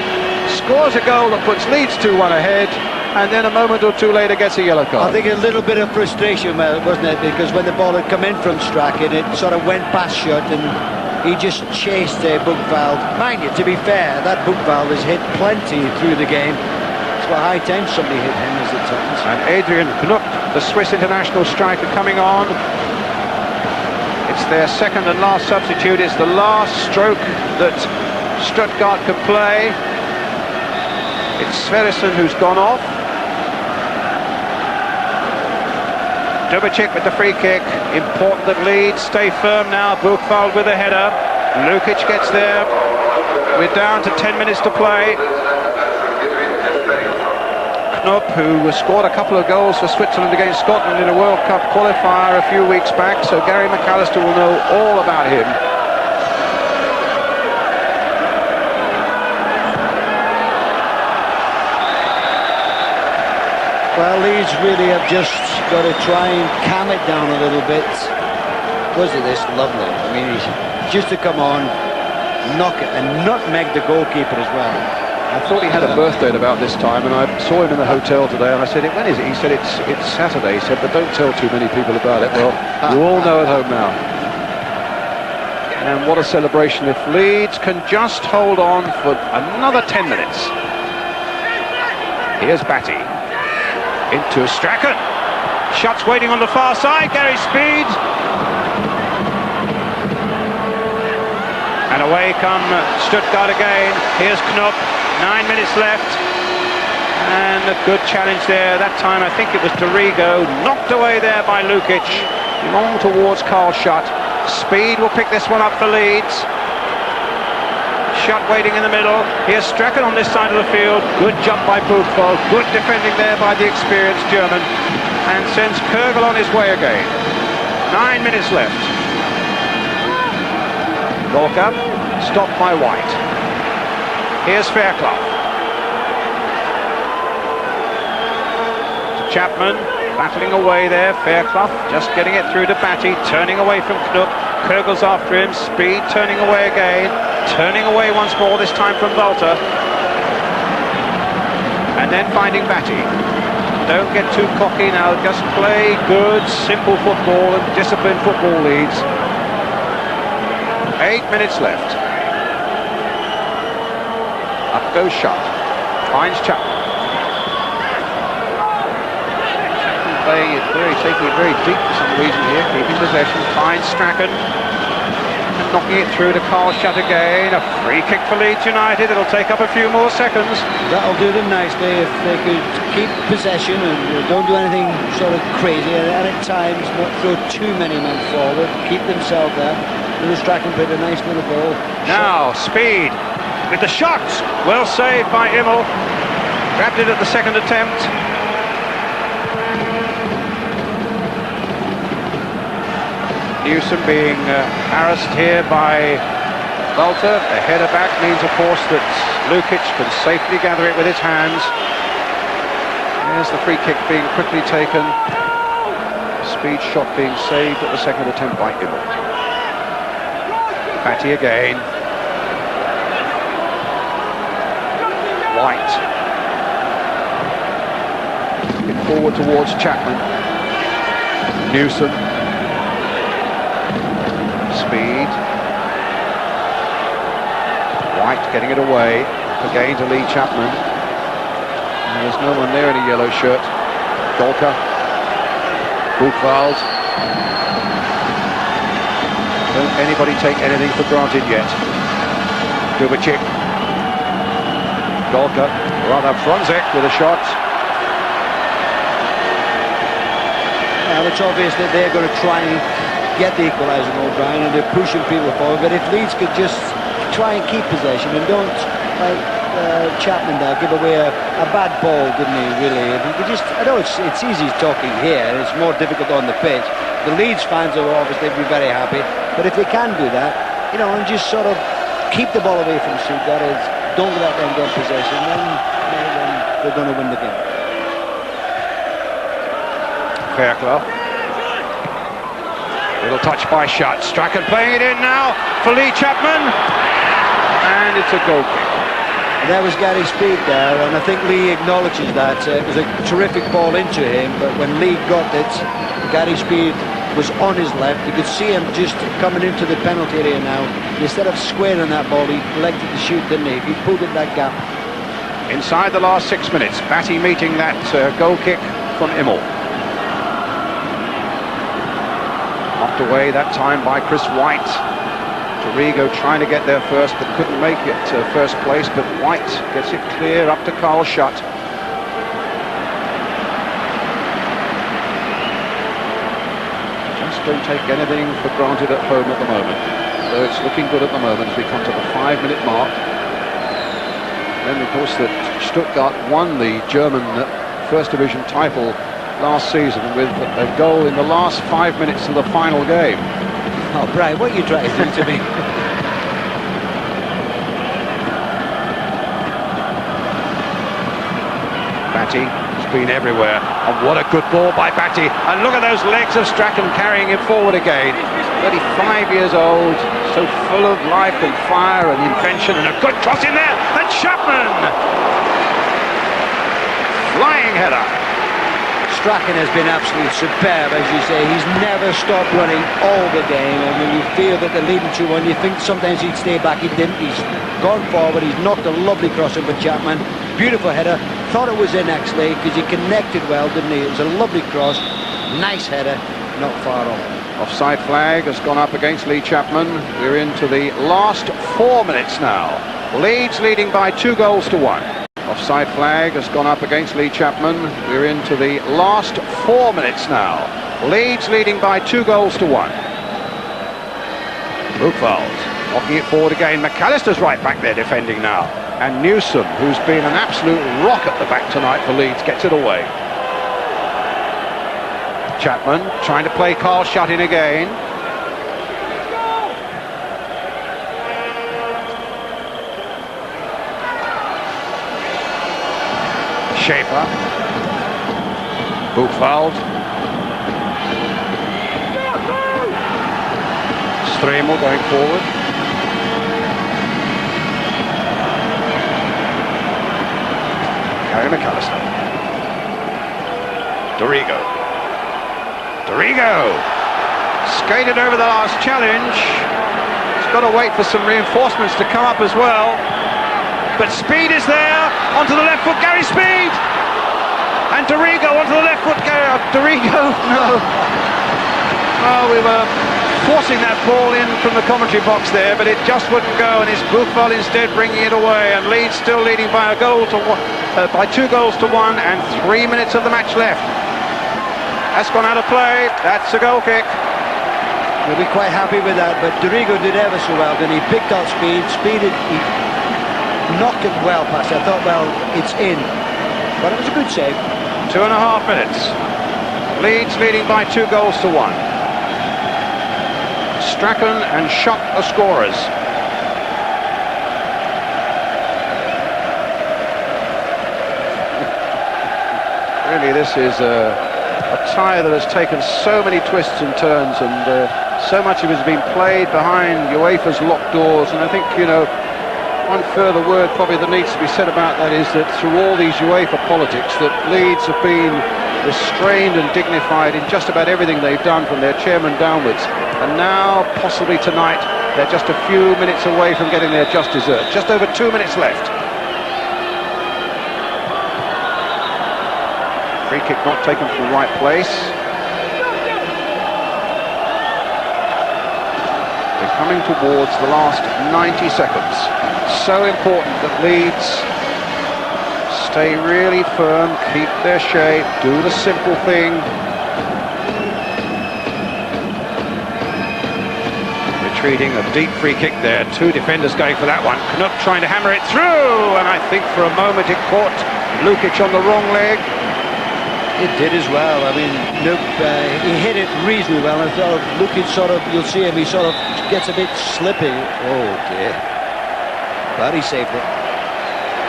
Scores a goal that puts Leeds 2-1 ahead, and then a moment or two later gets a yellow card. I think a little bit of frustration, wasn't it? Because when the ball had come in from Strachan, it sort of went past Schutt, and he just chased Buchwald. Mind you, to be fair, that Buchwald has hit plenty through the game. It's about high time somebody hit him as it turns. And Adrian Knupp, the Swiss international striker, coming on. It's their second and last substitute. It's the last stroke that Stuttgart could play. It's Sverrisson who's gone off. Dubicic with the free kick. Important that Leeds stay firm now. Buchwald with a header. Lukic gets there. We're down to 10 minutes to play. Knupp, who scored a couple of goals for Switzerland against Scotland in a World Cup qualifier a few weeks back, so Gary McAllister will know all about him. Well, Leeds really have just got to try and calm it down a little bit. Wasn't this lovely? I mean, just to come on, knock it, and nutmeg the goalkeeper as well. I thought he had a birthday at about this time, and I saw him in the hotel today, and I said, when is it? He said, it's Saturday. He said, but don't tell too many people about it. Well, you all know at home now. And what a celebration if Leeds can just hold on for another 10 minutes. Here's Batty. Into Strachan. Schutt's waiting on the far side. Gary Speed. And away come Stuttgart again. Here's Knupp. 9 minutes left. And a good challenge there. That time I think it was Dorigo. Knocked away there by Lukic. Long towards Carl Schutt. Speed will pick this one up for Leeds. Schutt waiting in the middle. Here's Strachan on this side of the field. Good jump by Buchwald. Good defending there by the experienced German. And sends Kürgel on his way again. 9 minutes left. Golka stopped by White. Here's Fairclough. To Chapman, battling away there. Fairclough just getting it through to Batty, turning away from Knupp. Kürgel's after him. Speed turning away again. Turning away once more, this time from Walter. And then finding Batty. Don't get too cocky now. Just play good, simple football and disciplined football, Leeds. 8 minutes left. Up goes Schutt. Finds Chapman. Playing it taking it very deep for some reason here, keeping possession. Finds Strachan. And knocking it through to Carl Schutt again. A free kick for Leeds United. It'll take up a few more seconds. That'll do them nicely if they could keep possession and don't do anything sort of crazy, and at times not throw too many men forward, keep themselves there. Little Strachan played a nice little ball. Now Speed with the shot, well saved by Immel. Grabbed it at the second attempt. Newsom being harassed here by Walter. The header back means, of course, that Lukic can safely gather it with his hands. There's the free kick being quickly taken. Speed shot being saved at the second attempt by Immel. Batty again. White. Forward towards Chapman. Newsom. Speed. White getting it away. Again to Lee Chapman. And there's no one there in a yellow shirt. Golka. Buchwald. Don't anybody take anything for granted yet. Dubicic. Golka, rather Frunzik with a shot. Well, it's obvious that they're going to try and get the equaliser, O'Brien, and they're pushing people forward. But if Leeds could just try and keep possession and don't, like Chapman there, give away a bad ball, didn't he, really? If he could just, I know it's easy talking here, and it's more difficult on the pitch. The Leeds fans will obviously be very happy, but if they can do that, you know, and just sort of keep the ball away from Stuttgart, don't let them get possession, then they're going to win the game. Fairclough. Little touch by Schutt. Strachan playing it in now for Lee Chapman. And it's a goal kick. And there was Gary Speed there, and I think Lee acknowledges that. It was a terrific ball into him, but when Lee got it, Gary Speed was on his left. You could see him just coming into the penalty area now. Instead of squaring that ball, he elected to shoot, didn't he? He pulled in that gap. Inside the last 6 minutes, Batty meeting that goal kick from Immel. Knocked away that time by Chris White. Dorigo trying to get there first, but couldn't make it first place. But White gets it clear up to Carl Schutt. Just don't take anything for granted at home at the moment. So it's looking good at the moment as we come to the 5-minute mark. Then, of course, that Stuttgart won the German First Division title last season with a goal in the last 5 minutes of the final game. Oh, Brian, what are you trying to do to me? Batty has been everywhere, and what a good ball by Batty. And look at those legs of Strachan carrying him forward again. 35 years old, so full of life and fire and invention, and a good cross in there, and Chapman! Flying header. Strachan has been absolutely superb, as you say. He's never stopped running all the game, and when you feel that they're leading 2-1, you think sometimes he'd stay back. He didn't. He's gone forward. He's knocked a lovely cross in for Chapman. Beautiful header. Thought it was in actually, because he connected well, didn't he? It was a lovely cross. Nice header. Not far off. Offside flag has gone up against Lee Chapman. We're into the last 4 minutes now. Leeds leading by 2 goals to 1. Offside flag has gone up against Lee Chapman. We're into the last 4 minutes now. Leeds leading by 2 goals to 1. Buchwald knocking it forward again. McAllister's right back there defending now. And Newsom, who's been an absolute rock at the back tonight for Leeds, gets it away. Chapman trying to play Carl Schutt in again. Schaefer. Buchwald. Stremel going forward. Gary McAllister. Dorigo. Skated over the last challenge. He's got to wait for some reinforcements to come up as well. But Speed is there, onto the left foot, Gary Speed! And Dorigo onto the left foot, Dorigo, no! Oh, we were forcing that ball in from the commentary box there, but it just wouldn't go, and it's Buchwald instead bringing it away, and Leeds still leading by 2 goals to 1, and 3 minutes of the match left. That's gone out of play, that's a goal kick. We'll be quite happy with that, but Dorigo did ever so well, then he picked out Speed, he knocked it well past. I thought, well, it's in. But it was a good save. 2.5 minutes. Leeds leading by 2 goals to 1. Strachan and Schutt are scorers. Really, this is a tie that has taken so many twists and turns, and so much of it has been played behind UEFA's locked doors, and I think, you know, one further word probably that needs to be said about that is that through all these UEFA politics that Leeds have been restrained and dignified in just about everything they've done from their chairman downwards, and now possibly tonight they're just a few minutes away from getting their just desserts. Just over 2 minutes left. Free kick not taken from the right place. We're coming towards the last 90 seconds. So important that Leeds stay really firm, keep their shape, do the simple thing. Retreating, a deep free kick there. Two defenders going for that one. Knoop trying to hammer it through, and I think for a moment it caught Lukic on the wrong leg. It did as well. I mean, Knoop, he hit it reasonably well. I thought Lukic sort of, you'll see him, he sort of gets a bit slippy. Oh dear. But he saved it.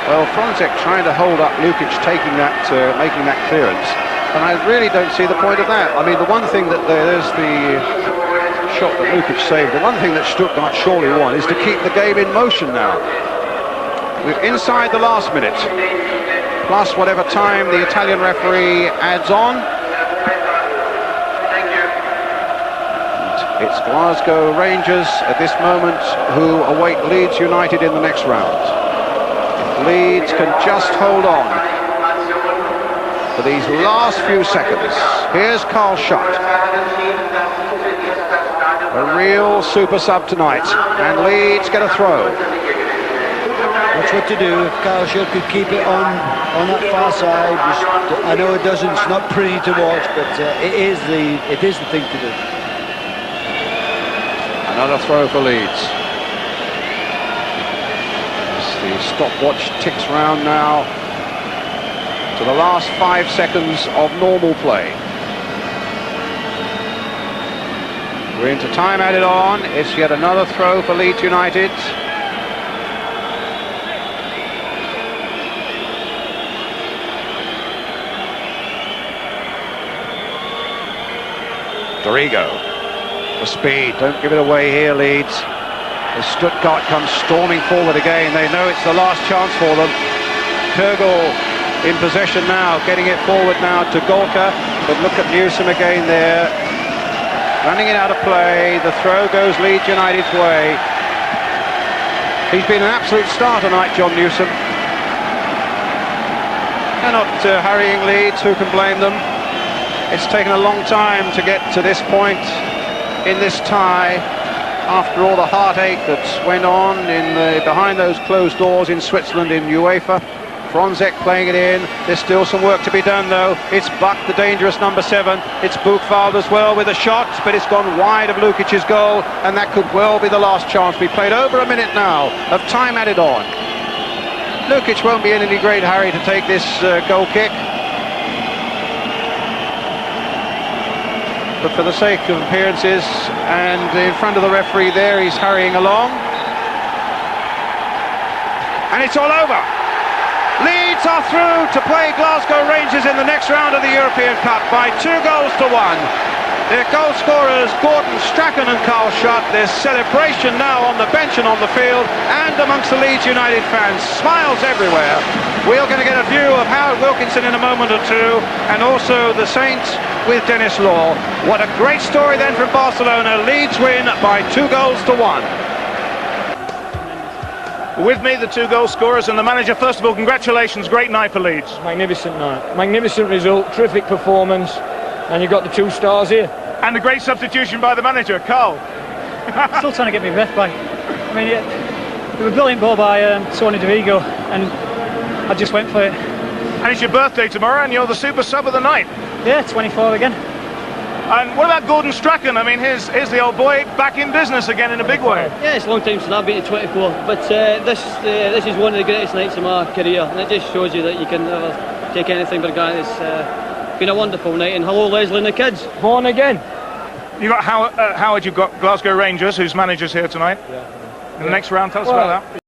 Well, Franzek trying to hold up Lukic taking that, making that clearance. And I really don't see the point of that. I mean, the one thing that there's the shot that Lukic saved. The one thing that Stuttgart surely want is to keep the game in motion now. We're inside the last minute. Plus whatever time the Italian referee adds on. And it's Glasgow Rangers at this moment who await Leeds United in the next round. Leeds can just hold on for these last few seconds. Here's Carl Schott. A real super sub tonight. And Leeds get a throw. That's what to do. If Carl Schott could keep it on that far side. I know it's not pretty to watch, but it is the thing to do. Another throw for Leeds. As the stopwatch ticks round now to the last 5 seconds of normal play. We're into time added on. It's yet another throw for Leeds United. Dorigo for speed. Don't give it away here, Leeds. As Stuttgart comes storming forward again, they know it's the last chance for them. Kurgel in possession now, getting it forward now to Golka. But look at Newsom again there, running it out of play. The throw goes Leeds United's way. He's been an absolute star tonight, John Newsom. They're not hurrying Leeds, who can blame them? It's taken a long time to get to this point in this tie, after all the heartache that went on behind those closed doors in Switzerland in UEFA. Franzek playing it in. There's still some work to be done though. It's Buck, the dangerous number 7. It's Buchwald as well with a shot, but it's gone wide of Lukic's goal, and that could well be the last chance. We played over a minute now of time added on. Lukic won't be in any great hurry to take this goal kick. But for the sake of appearances and in front of the referee there, he's hurrying along. And it's all over. Leeds are through to play Glasgow Rangers in the next round of the European Cup by 2 goals to 1. Their goal scorers, Gordon Strachan and Carl Schott. There's celebration now on the bench and on the field and amongst the Leeds United fans. Smiles everywhere. We're going to get a view of Howard Wilkinson in a moment or two, and also the Saints with Dennis Law. What a great story then from Barcelona. Leeds win by 2 goals to 1. With me, the 2 goal scorers and the manager. First of all, congratulations, great night for Leeds. Magnificent night, magnificent result, terrific performance, and you've got the 2 stars here. And a great substitution by the manager, Carl. Still trying to get my breath back. I mean, it was a brilliant ball by Tony Dorigo, and I just went for it. And it's your birthday tomorrow, and you're the super sub of the night. Yeah, 24 again. And what about Gordon Strachan? I mean, here's the old boy back in business again in a big way. Yeah, it's a long time since I've been to 24, but this is one of the greatest nights of my career, and it just shows you that you can never take anything for granted. It's been a wonderful night, and hello Leslie and the kids. Born again. You got Howard, you've got Glasgow Rangers, whose manager's here tonight. Yeah. In the next round, tell us about that.